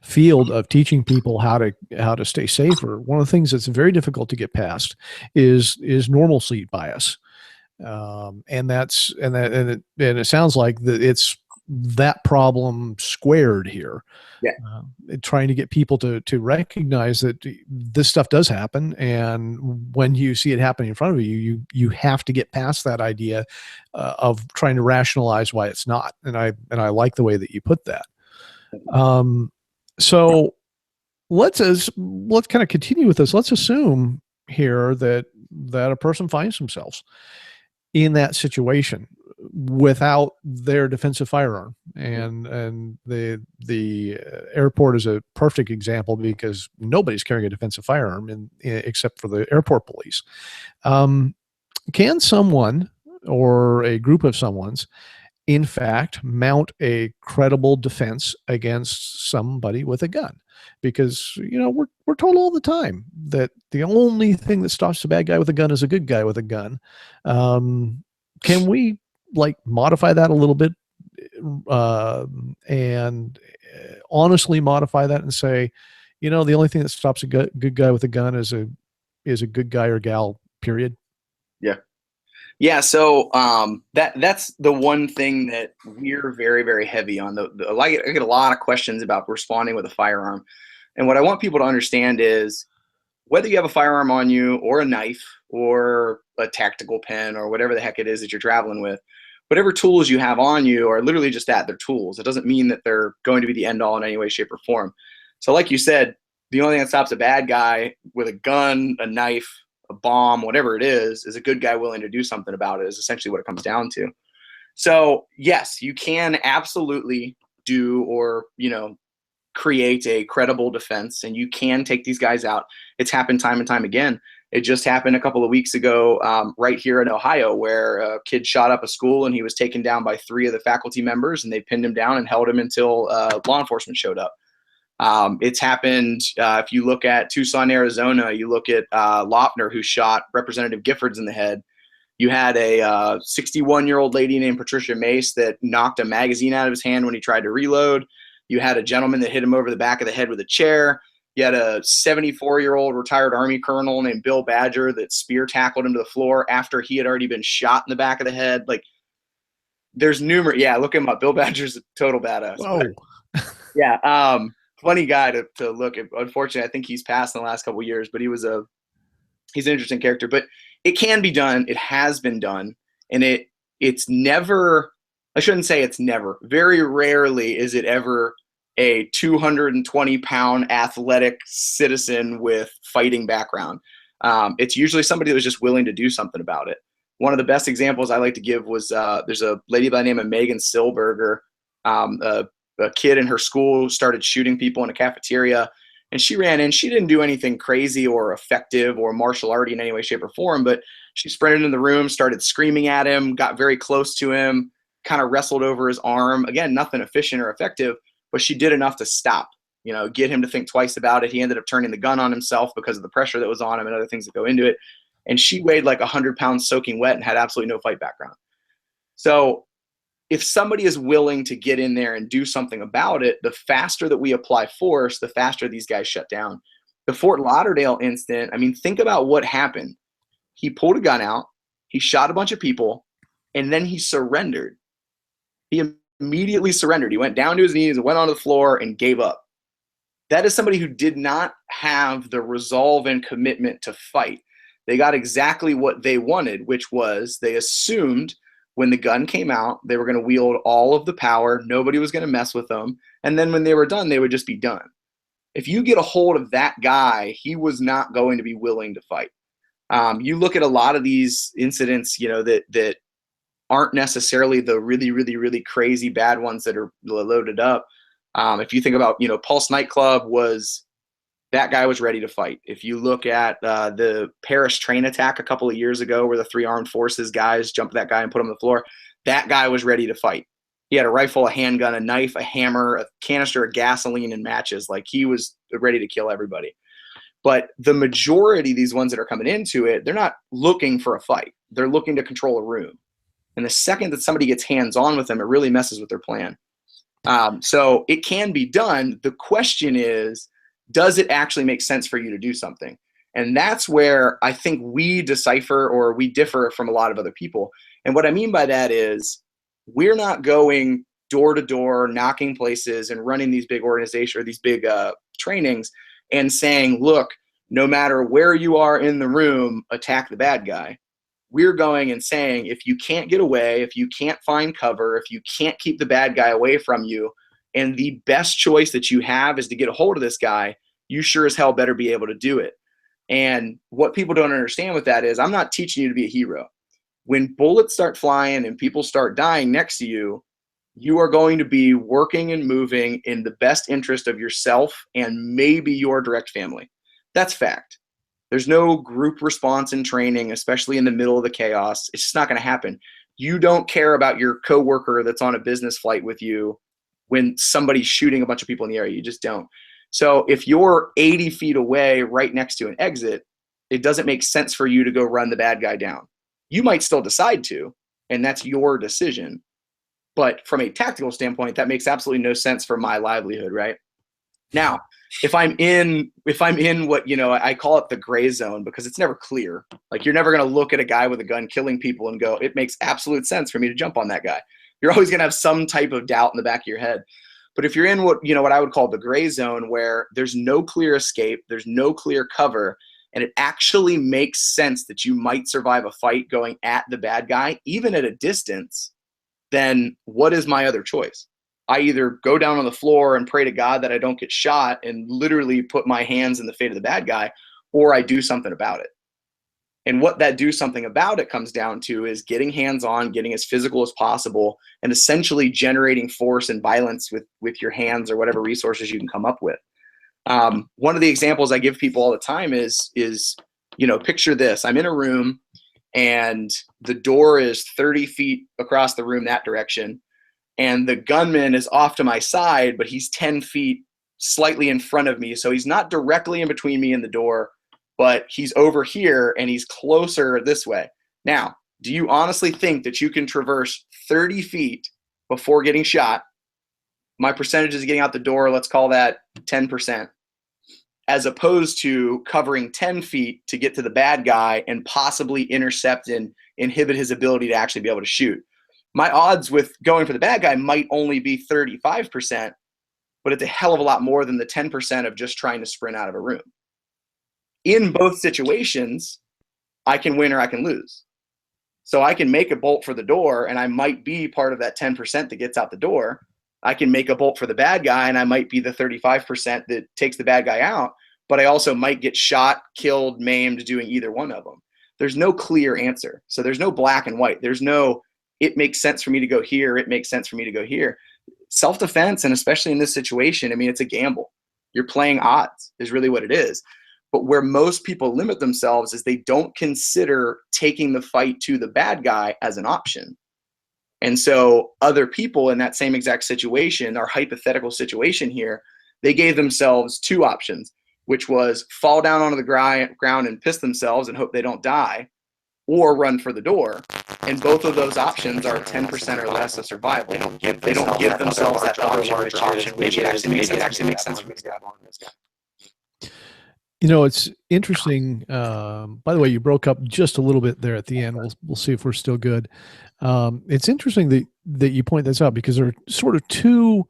S1: field of teaching people how to stay safer, one of the things that's very difficult to get past is normalcy bias, and it sounds like it's that problem squared here.
S2: Yeah.
S1: Trying to get people to recognize that this stuff does happen, and when you see it happening in front of you, you have to get past that idea of trying to rationalize why it's not. And I like the way that you put that. So let's kind of continue with this. Let's assume here that a person finds themselves in that situation without their defensive firearm, and the airport is a perfect example because nobody's carrying a defensive firearm except for the airport police. Can someone or a group of someone's in fact mount a credible defense against somebody with a gun? Because we're told all the time that the only thing that stops a bad guy with a gun is a good guy with a gun. Can we modify that a little bit, and honestly modify that and say, the only thing that stops a good guy with a gun is a good guy or gal, period?
S2: Yeah. Yeah, so that's the one thing that we're very, very heavy on. I get a lot of questions about responding with a firearm. And what I want people to understand is whether you have a firearm on you or a knife or a tactical pen or whatever the heck it is that you're traveling with, whatever tools you have on you are literally just that. They're tools. It doesn't mean that they're going to be the end all in any way, shape, or form. So like you said, the only thing that stops a bad guy with a gun, a knife, a bomb, whatever it is a good guy willing to do something about it, is essentially what it comes down to. So yes, you can absolutely do, or, create a credible defense, and you can take these guys out. It's happened time and time again. It just happened a couple of weeks ago, right here in Ohio, where a kid shot up a school and he was taken down by 3 of the faculty members, and they pinned him down and held him until law enforcement showed up. It's happened, if you look at Tucson, Arizona, you look at Lopner, who shot Representative Giffords in the head. You had a 61-year-old lady named Patricia Mace that knocked a magazine out of his hand when he tried to reload. You had a gentleman that hit him over the back of the head with a chair. You had a 74-year-old retired Army colonel named Bill Badger that spear tackled him to the floor after he had already been shot in the back of the head. There's numerous. Yeah, look him up. Bill Badger's a total badass.
S1: Whoa.
S2: Yeah. Funny guy to look at. Unfortunately, I think he's passed in the last couple of years, but he's an interesting character. But it can be done. It has been done. And it's never, I shouldn't say it's never, very rarely is it ever a 220-pound athletic citizen with fighting background. It's usually somebody that was just willing to do something about it. One of the best examples I like to give was there's a lady by the name of Megan Silberger. A kid in her school started shooting people in a cafeteria, and she ran in. She didn't do anything crazy or effective or martial arty in any way, shape, or form, but she sprinted in the room, started screaming at him, got very close to him, kind of wrestled over his arm. Again, nothing efficient or effective, but she did enough to stop, get him to think twice about it. He ended up turning the gun on himself because of the pressure that was on him and other things that go into it. And she weighed like 100 pounds soaking wet and had absolutely no fight background. So if somebody is willing to get in there and do something about it, the faster that we apply force, the faster these guys shut down. The Fort Lauderdale incident, think about what happened. He pulled a gun out, he shot a bunch of people, and then he surrendered. He immediately surrendered. He went down to his knees and went onto the floor and gave up. That is somebody who did not have the resolve and commitment to fight. They got exactly what they wanted, which was they assumed when the gun came out, they were going to wield all of the power. Nobody was going to mess with them. And then when they were done, they would just be done. If you get a hold of that guy, he was not going to be willing to fight. You look at a lot of these incidents, that aren't necessarily the really, really, really crazy bad ones that are loaded up. If you think about, Pulse nightclub that guy was ready to fight. If you look at the Paris train attack a couple of years ago where the 3 armed forces guys jumped that guy and put him on the floor, that guy was ready to fight. He had a rifle, a handgun, a knife, a hammer, a canister of gasoline, and matches. He was ready to kill everybody. But the majority of these ones that are coming into it, they're not looking for a fight. They're looking to control a room. And the second that somebody gets hands-on with them, it really messes with their plan. So it can be done. The question is, does it actually make sense for you to do something? And that's where I think we decipher or we differ from a lot of other people. And what I mean by that is we're not going door to door, knocking places and running these big organizations or these big trainings and saying, look, no matter where you are in the room, attack the bad guy. We're going and saying, if you can't get away, if you can't find cover, if you can't keep the bad guy away from you, and the best choice that you have is to get a hold of this guy, you sure as hell better be able to do it. And what people don't understand with that is I'm not teaching you to be a hero. When bullets start flying and people start dying next to you, you are going to be working and moving in the best interest of yourself and maybe your direct family. That's fact. There's no group response in training, especially in the middle of the chaos. It's just not going to happen. You don't care about your coworker that's on a business flight with you when somebody's shooting a bunch of people in the area. You just don't. So if you're 80 feet away right next to an exit, it doesn't make sense for you to go run the bad guy down. You might still decide to, and that's your decision. But from a tactical standpoint, that makes absolutely no sense for my livelihood, right? Now, if I'm in what, I call it the gray zone, because it's never clear. Like, you're never going to look at a guy with a gun killing people and go, it makes absolute sense for me to jump on that guy. You're always going to have some type of doubt in the back of your head. But if you're in what I would call the gray zone, where there's no clear escape, there's no clear cover, and it actually makes sense that you might survive a fight going at the bad guy, even at a distance, then what is my other choice? I either go down on the floor and pray to God that I don't get shot and literally put my hands in the fate of the bad guy, or I do something about it. And what that do something about it comes down to is getting hands-on, getting as physical as possible, and essentially generating force and violence with your hands or whatever resources you can come up with. One of the examples I give people all the time is picture this. I'm in a room and the door is 30 feet across the room that direction, and the gunman is off to my side, but he's 10 feet slightly in front of me. So he's not directly in between me and the door, but he's over here and he's closer this way. Now, do you honestly think that you can traverse 30 feet before getting shot? My percentage is getting out the door, let's call that 10%, as opposed to covering 10 feet to get to the bad guy and possibly intercept and inhibit his ability to actually be able to shoot. My odds with going for the bad guy might only be 35%, but it's a hell of a lot more than the 10% of just trying to sprint out of a room. In both situations, I can win or I can lose. So I can make a bolt for the door, and I might be part of that 10% that gets out the door. I can make a bolt for the bad guy, and I might be the 35% that takes the bad guy out, but I also might get shot, killed, maimed doing either one of them. There's no clear answer. So there's no black and white. There's no, it makes sense for me to go here, it makes sense for me to go here. Self-defense, and especially in this situation, I mean, it's a gamble. You're playing odds is really what it is. But where most people limit themselves is they don't consider taking the fight to the bad guy as an option. And so other people in that same exact situation, our hypothetical situation here, they gave themselves two options, which was fall down onto the ground and piss themselves and hope they don't die, or run for the door. And both of those options are 10% or less of survival. They don't give themselves that other large option, which it actually makes sense for me to grab on this guy.
S1: It's interesting. By the way, you broke up just a little bit there at the end. We'll see if we're still good. It's interesting that you point this out, because there are sort of two,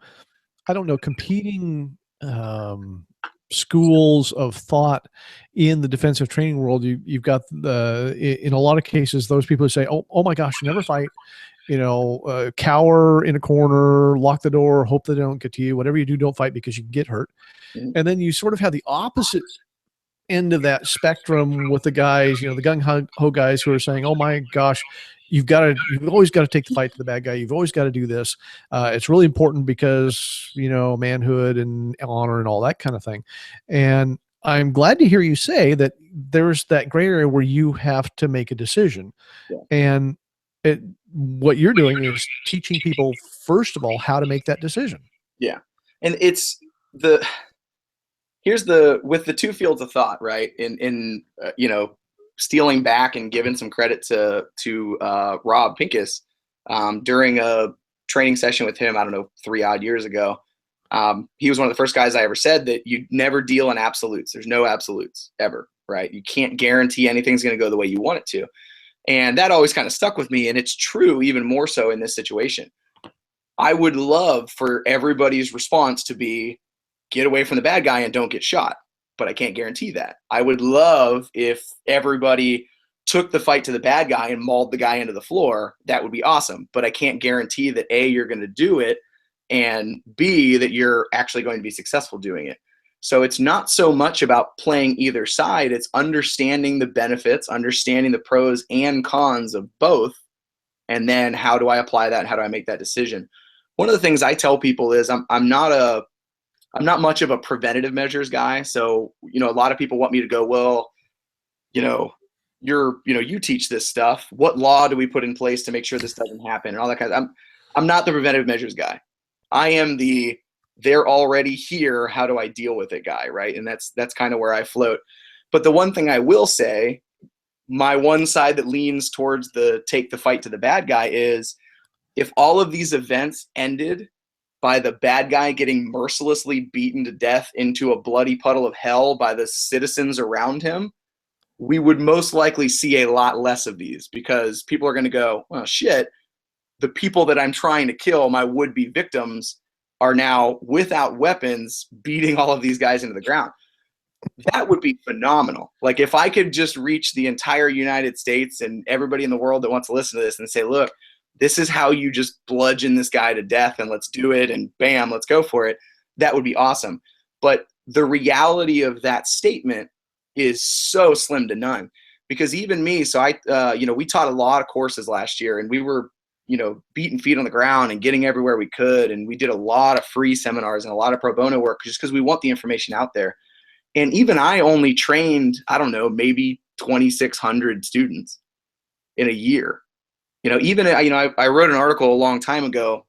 S1: competing schools of thought in the defensive training world. You've got in a lot of cases, those people who say, oh my gosh, never fight. Cower in a corner, lock the door, hope that they don't get to you. Whatever you do, don't fight because you can get hurt. Mm-hmm. And then you sort of have the opposite end of that spectrum with the guys, the gung ho guys who are saying, oh my gosh, you've always got to take the fight to the bad guy. You've always got to do this. It's really important because, manhood and honor and all that kind of thing. And I'm glad to hear you say that there's that gray area where you have to make a decision. Yeah. And what you're doing is teaching people, first of all, how to make that decision.
S2: Yeah. And it's with the two fields of thought, right? In stealing back and giving some credit to Rob Pincus, during a training session with him, 3 odd years ago, he was one of the first guys I ever said that you never deal in absolutes. There's no absolutes ever, right? You can't guarantee anything's going to go the way you want it to. And that always kind of stuck with me. And it's true even more so in this situation. I would love for everybody's response to be, get away from the bad guy and don't get shot. But I can't guarantee that. I would love if everybody took the fight to the bad guy and mauled the guy into the floor. That would be awesome. But I can't guarantee that A, you're going to do it, and B, that you're actually going to be successful doing it. So it's not so much about playing either side. It's understanding the benefits, understanding the pros and cons of both. And then how do I apply that? How do I make that decision? One of the things I tell people is I'm not much of a preventative measures guy. So, a lot of people want me to go, well, you teach this stuff. What law do we put in place to make sure this doesn't happen and all that kind of. I'm not the preventative measures guy. I am the they're already here. How do I deal with it guy, right? And that's kind of where I float. But the one thing I will say, my one side that leans towards the take the fight to the bad guy is if all of these events ended by the bad guy getting mercilessly beaten to death into a bloody puddle of hell by the citizens around him, we would most likely see a lot less of these because people are going to go, well, shit, the people that I'm trying to kill, my would-be victims, are now without weapons beating all of these guys into the ground. That would be phenomenal. Like if I could just reach the entire United States and everybody in the world that wants to listen to this and say, look, this is how you just bludgeon this guy to death and let's do it and bam, let's go for it. That would be awesome. But the reality of that statement is so slim to none because even me, so we taught a lot of courses last year and we were, beating feet on the ground and getting everywhere we could. And we did a lot of free seminars and a lot of pro bono work just because we want the information out there. And even I only trained, I don't know, maybe 2,600 students in a year. I wrote an article a long time ago.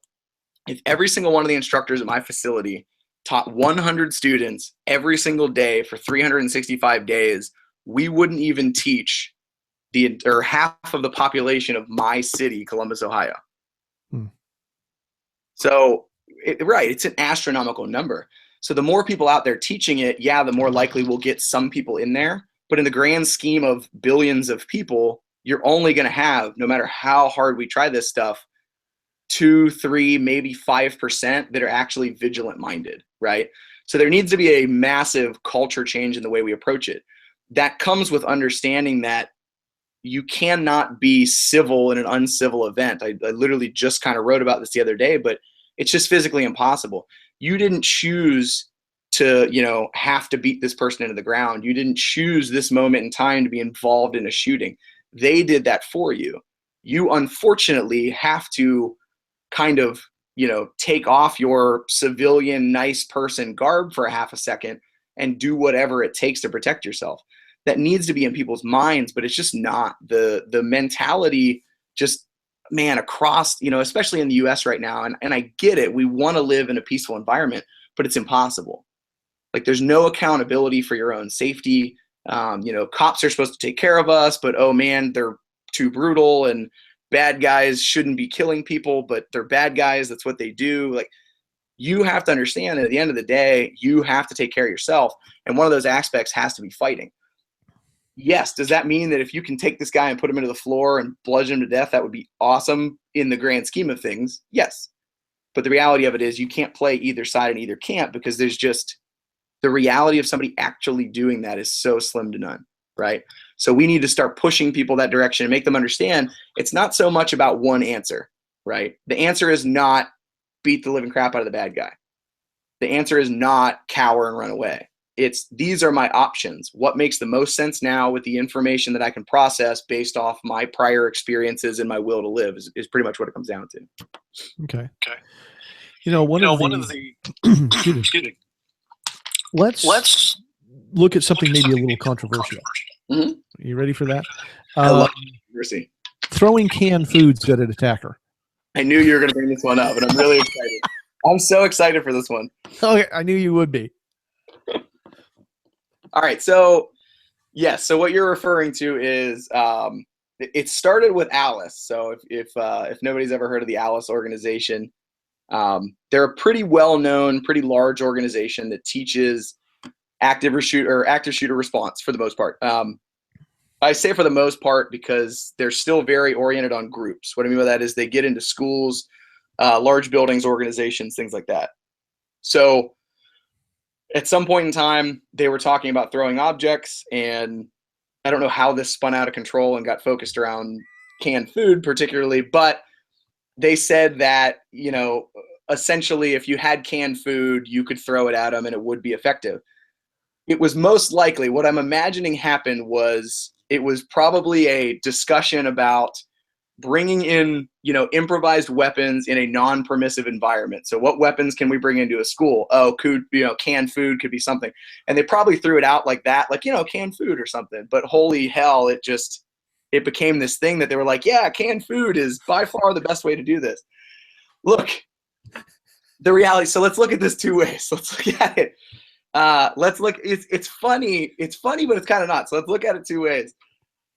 S2: If every single one of the instructors at my facility taught 100 students every single day for 365 days, we wouldn't even teach half of the population of my city, Columbus, Ohio. So, it's an astronomical number. So the more people out there teaching it, the more likely we'll get some people in there. But in the grand scheme of billions of people, you're only going to have, no matter how hard we try this stuff, 2, 3, maybe 5% that are actually vigilant minded, right? So there needs to be a massive culture change in the way we approach it. That comes with understanding that you cannot be civil in an uncivil event. I literally just kind of wrote about this the other day, but it's just physically impossible. You didn't choose to, have to beat this person into the ground. You didn't choose this moment in time to be involved in a shooting. They did that for you. You unfortunately have to kind of, take off your civilian, nice person garb for a half a second and do whatever it takes to protect yourself. That needs to be in people's minds, but it's just not the mentality just, man, across, especially in the US right now. And I get it. We want to live in a peaceful environment, but it's impossible. Like there's no accountability for your own safety. Cops are supposed to take care of us, but oh man, they're too brutal and bad guys shouldn't be killing people, but they're bad guys. That's what they do. Like you have to understand that at the end of the day, you have to take care of yourself. And one of those aspects has to be fighting. Yes. Does that mean that if you can take this guy and put him into the floor and bludgeon him to death, that would be awesome in the grand scheme of things? Yes. But the reality of it is you can't play either side and either camp because there's just the reality of somebody actually doing that is so slim to none, right? So we need to start pushing people that direction and make them understand it's not so much about one answer, right? The answer is not beat the living crap out of the bad guy. The answer is not cower and run away. It's these are my options. What makes the most sense now with the information that I can process based off my prior experiences and my will to live is pretty much what it comes down to.
S1: Okay. One of the excuse me. Let's look at something maybe a little controversial.
S2: Mm-hmm.
S1: You ready for that?
S2: I love controversy.
S1: Throwing canned foods at an attacker.
S2: I knew you were going to bring this one up, and I'm really excited. I'm so excited for this one.
S1: Okay, I knew you would be.
S2: All right, so yes, so what you're referring to is it started with Alice. So if nobody's ever heard of the Alice organization, they're a pretty well-known, pretty large organization that teaches active shooter response for the most part. I say for the most part because they're still very oriented on groups. What I mean by that is they get into schools, large buildings, organizations, things like that. So at some point in time, they were talking about throwing objects, and I don't know how this spun out of control and got focused around canned food particularly, but they said that, essentially if you had canned food, you could throw it at them and it would be effective. It was most likely, what I'm imagining happened was, it was probably a discussion about bringing in, improvised weapons in a non-permissive environment. So what weapons can we bring into a school? Oh, canned food could be something. And they probably threw it out like that, like, canned food or something. But holy hell, it became this thing that they were like, yeah, canned food is by far the best way to do this. Look, the reality. So let's look at this two ways. Let's look at it. It's funny, but it's kind of not. So let's look at it two ways.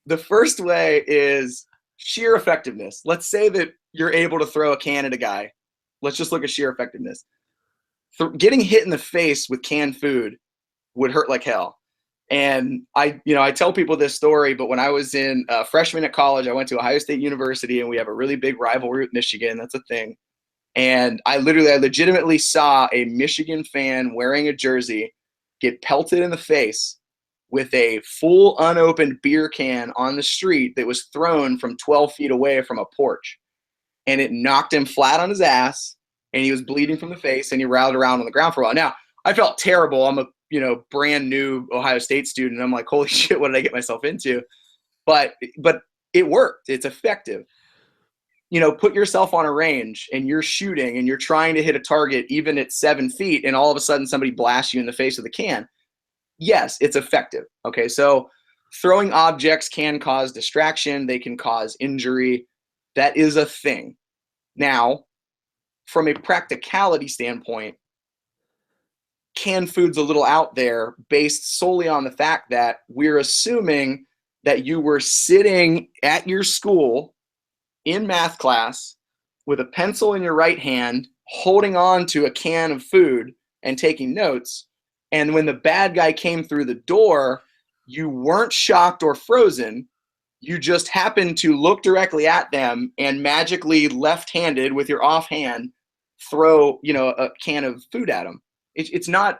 S2: The first way is sheer effectiveness. Let's say that you're able to throw a can at a guy. Let's just look at sheer effectiveness. Getting hit in the face with canned food would hurt like hell. And I tell people this story, but when I was in freshman at college, I went to Ohio State University, and we have a really big rivalry with Michigan. That's a thing. And I legitimately saw a Michigan fan wearing a jersey get pelted in the face with a full unopened beer can on the street that was thrown from 12 feet away from a porch. And it knocked him flat on his ass, and he was bleeding from the face, and he rolled around on the ground for a while. Now, I felt terrible. I'm a brand new Ohio State student. I'm like, holy shit, what did I get myself into? But it worked. It's effective. Put yourself on a range and you're shooting and you're trying to hit a target even at 7 feet, and all of a sudden somebody blasts you in the face with a can. Yes, it's effective. Okay, so throwing objects can cause distraction. They can cause injury. That is a thing. Now, from a practicality standpoint, canned food's a little out there based solely on the fact that we're assuming that you were sitting at your school in math class with a pencil in your right hand, holding on to a can of food and taking notes. And when the bad guy came through the door, you weren't shocked or frozen. You just happened to look directly at them and magically left-handed with your offhand throw, a can of food at them. It's not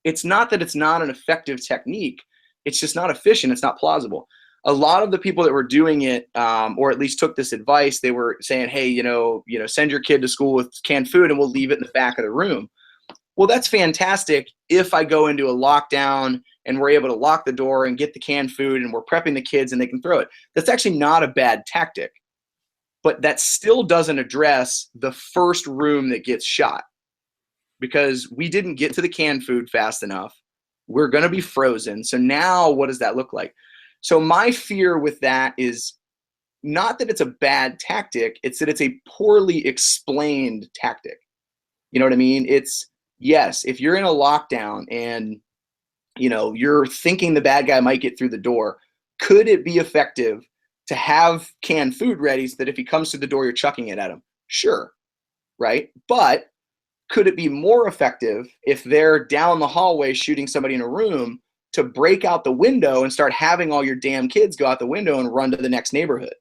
S2: that it's not an effective technique. It's just not efficient. It's not plausible. A lot of the people that were doing it, or at least took this advice, they were saying, hey, send your kid to school with canned food and we'll leave it in the back of the room. Well, that's fantastic if I go into a lockdown and we're able to lock the door and get the canned food and we're prepping the kids and they can throw it. That's actually not a bad tactic. But that still doesn't address the first room that gets shot, because we didn't get to the canned food fast enough. We're going to be frozen. So now what does that look like? So my fear with that is not that it's a bad tactic, it's that it's a poorly explained tactic. You know what I mean? It's, yes, if you're in a lockdown and you're thinking the bad guy might get through the door, could it be effective to have canned food ready so that if he comes through the door, you're chucking it at him? Sure, right? But could it be more effective if they're down the hallway shooting somebody in a room to break out the window and start having all your damn kids go out the window and run to the next neighborhood?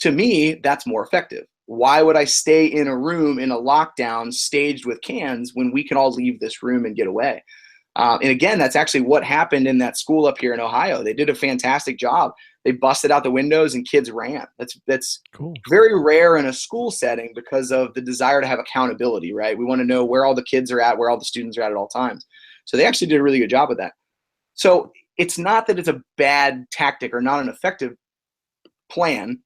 S2: To me, that's more effective. Why would I stay in a room in a lockdown staged with cans when we can all leave this room and get away? And again, that's actually what happened in that school up here in Ohio. They did a fantastic job. They busted out the windows and kids ran. That's
S1: Cool.
S2: Very rare in a school setting because of the desire to have accountability, right? We want to know where all the kids are at, where all the students are at all times. So they actually did a really good job with that. So it's not that it's a bad tactic or not an effective plan.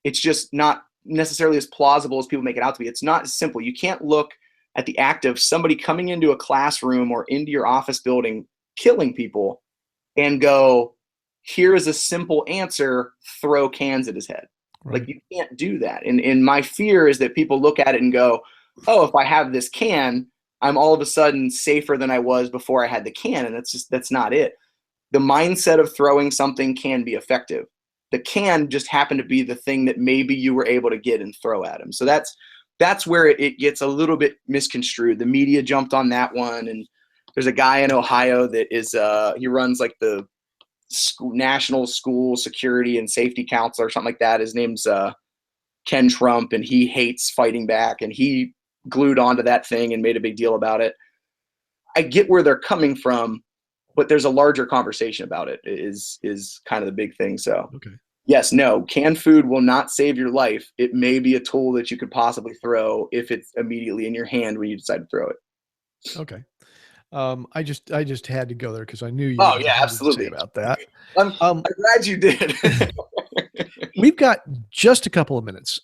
S2: It's just not necessarily as plausible as people make it out to be. It's not as simple. You can't look at the act of somebody coming into a classroom or into your office building, killing people, and go, here is a simple answer, throw cans at his head.
S1: Right.
S2: Like, you can't do that. And my fear is that people look at it and go, oh, if I have this can, I'm all of a sudden safer than I was before I had the can. And that's not it. The mindset of throwing something can be effective. The can just happened to be the thing that maybe you were able to get and throw at him. So that's where it gets a little bit misconstrued. The media jumped on that one. And there's a guy in Ohio that is, he runs like the National School Security and Safety Council or something like that. His name's Ken Trump, and he hates fighting back, and he glued onto that thing and made a big deal about it. I get where they're coming from, but there's a larger conversation about it is kind of the big thing. So
S1: Okay.
S2: Yes, no, canned food will not save your life. It may be a tool that you could possibly throw if it's immediately in your hand when you decide to throw it.
S1: Okay. I just had to go there because I knew you
S2: Oh
S1: would have
S2: yeah,
S1: something to say
S2: absolutely.
S1: about that.
S2: I'm
S1: Um,
S2: glad you did.
S1: we've got just a couple of minutes,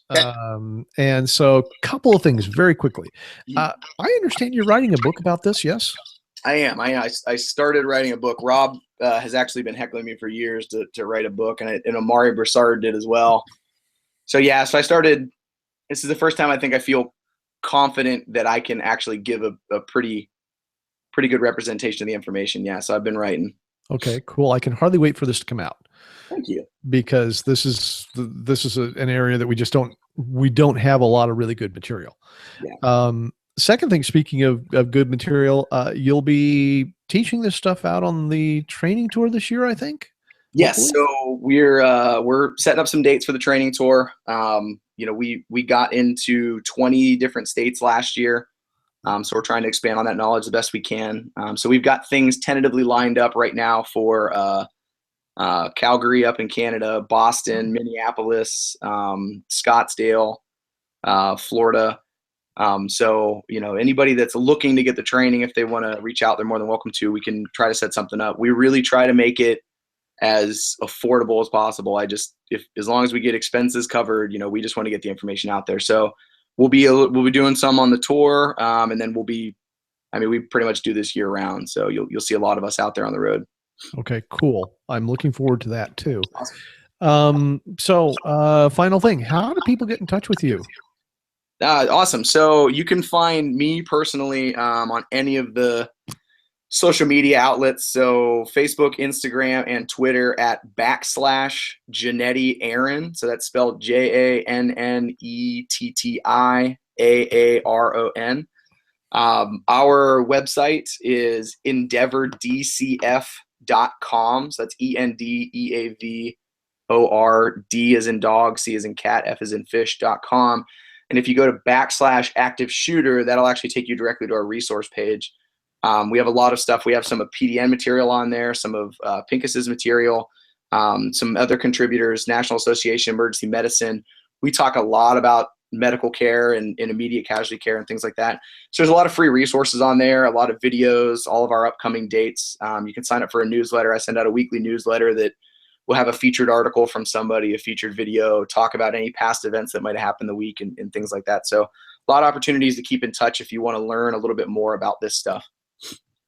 S1: and so a couple of things very quickly. I understand you're writing a book about this. Yes.
S2: I am. I started writing a book. Rob has actually been heckling me for years to write a book, and Amari Broussard did as well. So yeah, so I started. This is the first time I think I feel confident that I can actually give a pretty good representation of the information. Yeah, so I've been writing.
S1: Okay, cool. I can hardly wait for this to come out
S2: Thank you.
S1: because an area that we don't have a lot of really good material.
S2: Yeah.
S1: Second thing, speaking of good material, you'll be teaching this stuff out on the training tour this year, I think.
S2: Yes.
S1: Hopefully.
S2: So we're setting up some dates for the training tour. We got into 20 different states last year. So we're trying to expand on that knowledge the best we can. So we've got things tentatively lined up right now for Calgary up in Canada, Boston, Minneapolis, Scottsdale, Florida. So anybody that's looking to get the training, if they want to reach out, they're more than welcome to. We can try to set something up. We really try to make it as affordable as possible. If as long as we get expenses covered, we just want to get the information out there. So we'll be doing some on the tour, and then we pretty much do this year round. So you'll see a lot of us out there on the road.
S1: Okay, cool. I'm looking forward to that too.
S2: Awesome.
S1: Final thing, how do people get in touch with you?
S2: Awesome. So you can find me personally on any of the social media outlets. So Facebook, Instagram, and Twitter at / Aaron. So that's spelled JANNETTIAARON. Our website is endeavordcf.com. So that's ENDEAVOR, D as in dog, C as in cat, F as in fish.com. And if you go to / active shooter, that'll actually take you directly to our resource page. We have a lot of stuff. We have some of PDN material on there, some of Pincus's material, some other contributors, National Association of Emergency Medicine. We talk a lot about medical care and immediate casualty care and things like that. So there's a lot of free resources on there, a lot of videos, all of our upcoming dates. You can sign up for a newsletter. I send out a weekly newsletter that will have a featured article from somebody, a featured video, talk about any past events that might have happened the week and things like that. So a lot of opportunities to keep in touch if you want to learn a little bit more about this stuff.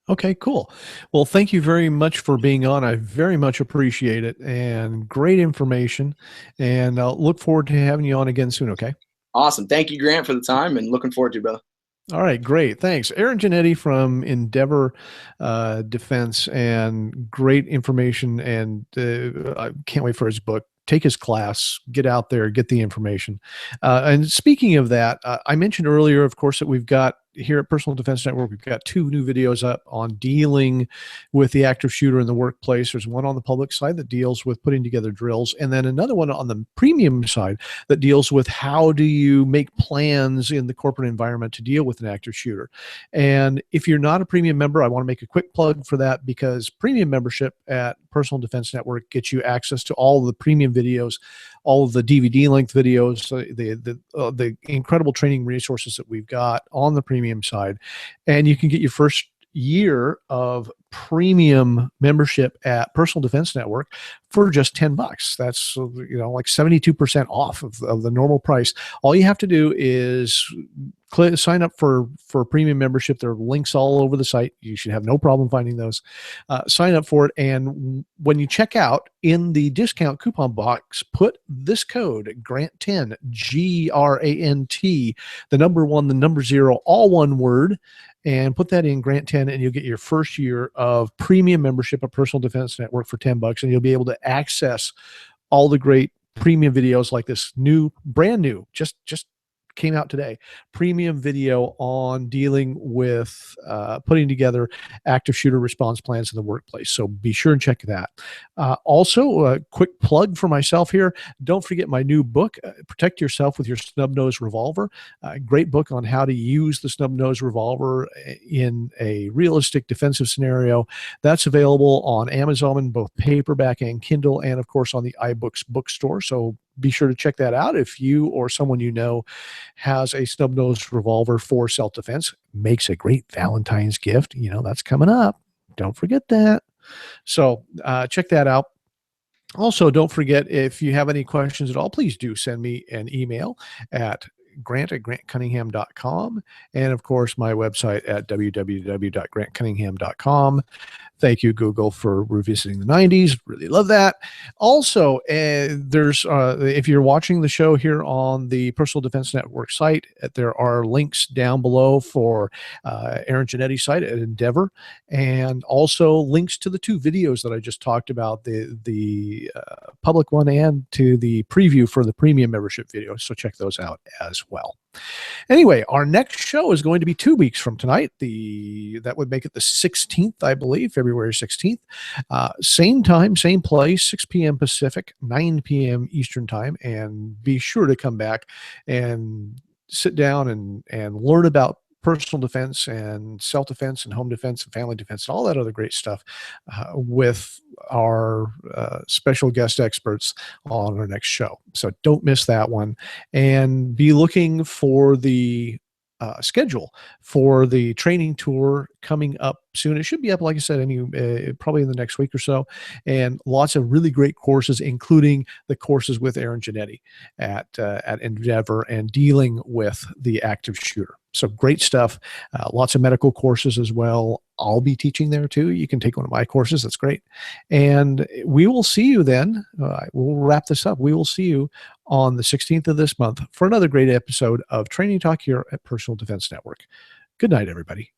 S1: Okay, cool. Well, thank you very much for being on. I very much appreciate it, and great information. And I'll look forward to having you on again soon. Okay.
S2: Awesome. Thank you, Grant, for the time, and looking forward to it, brother.
S1: All right, great. Thanks. Aaron Giannetti from Endeavor Defense, and great information. And I can't wait for his book. Take his class, get out there, get the information. And speaking of that, I mentioned earlier, of course, that we've got here at Personal Defense Network, we've got 2 new videos up on dealing with the active shooter in the workplace. There's one on the public side that deals with putting together drills, and then another one on the premium side that deals with how do you make plans in the corporate environment to deal with an active shooter. And if you're not a premium member, I want to make a quick plug for that, because premium membership at Personal Defense Network gets you access to all of the premium videos, all of the DVD length videos, the incredible training resources that we've got on the premium side. And you can get your first year of premium membership at Personal Defense Network for just $10. That's like 72% off of the normal price. All you have to do is sign up for premium membership. There are links all over the site. You should have no problem finding those. Sign up for it, and when you check out, in the discount coupon box, put this code GRANT10, GRANT, the number 1, the number 0, all one word, and put that in Grant10, and you'll get your first year of premium membership at Personal Defense Network for $10, and you'll be able to access all the great premium videos like this brand new, just came out today, premium video on dealing with putting together active shooter response plans in the workplace. So be sure and check that. Also, a quick plug for myself here. Don't forget my new book, Protect Yourself with Your Snub Nose Revolver. Great book on how to use the snub nose revolver in a realistic defensive scenario. That's available on Amazon in both paperback and Kindle, and of course on the iBooks bookstore. So be sure to check that out. If you or someone you know has a snub-nosed revolver for self-defense, makes a great Valentine's gift. That's coming up. Don't forget that. So check that out. Also, don't forget, if you have any questions at all, please do send me an email at grant@grantcunningham.com. And of course, my website at www.grantcunningham.com. Thank you, Google, for revisiting the 90s. Really love that. Also, if you're watching the show here on the Personal Defense Network site, there are links down below for Aaron Genetti's site at Endeavor, and also links to the two videos that I just talked about, the public one and to the preview for the premium membership video. So check those out as well. Anyway, our next show is going to be 2 weeks from tonight. That would make it the 16th, I believe, February 16th. Same time, same place, 6 p.m. Pacific, 9 p.m. Eastern time. And be sure to come back and sit down and learn about personal defense and self-defense and home defense and family defense and all that other great stuff with our special guest experts on our next show. So don't miss that one, and be looking for the schedule for the training tour coming up soon. It should be up, like I said, probably in the next week or so, and lots of really great courses, including the courses with Aaron Genetti at Endeavor and dealing with the active shooter. So great stuff. Lots of medical courses as well. I'll be teaching there too. You can take one of my courses. That's great. And we will see you then. We'll wrap this up. We will see you on the 16th of this month for another great episode of Training Talk here at Personal Defense Network. Good night, everybody.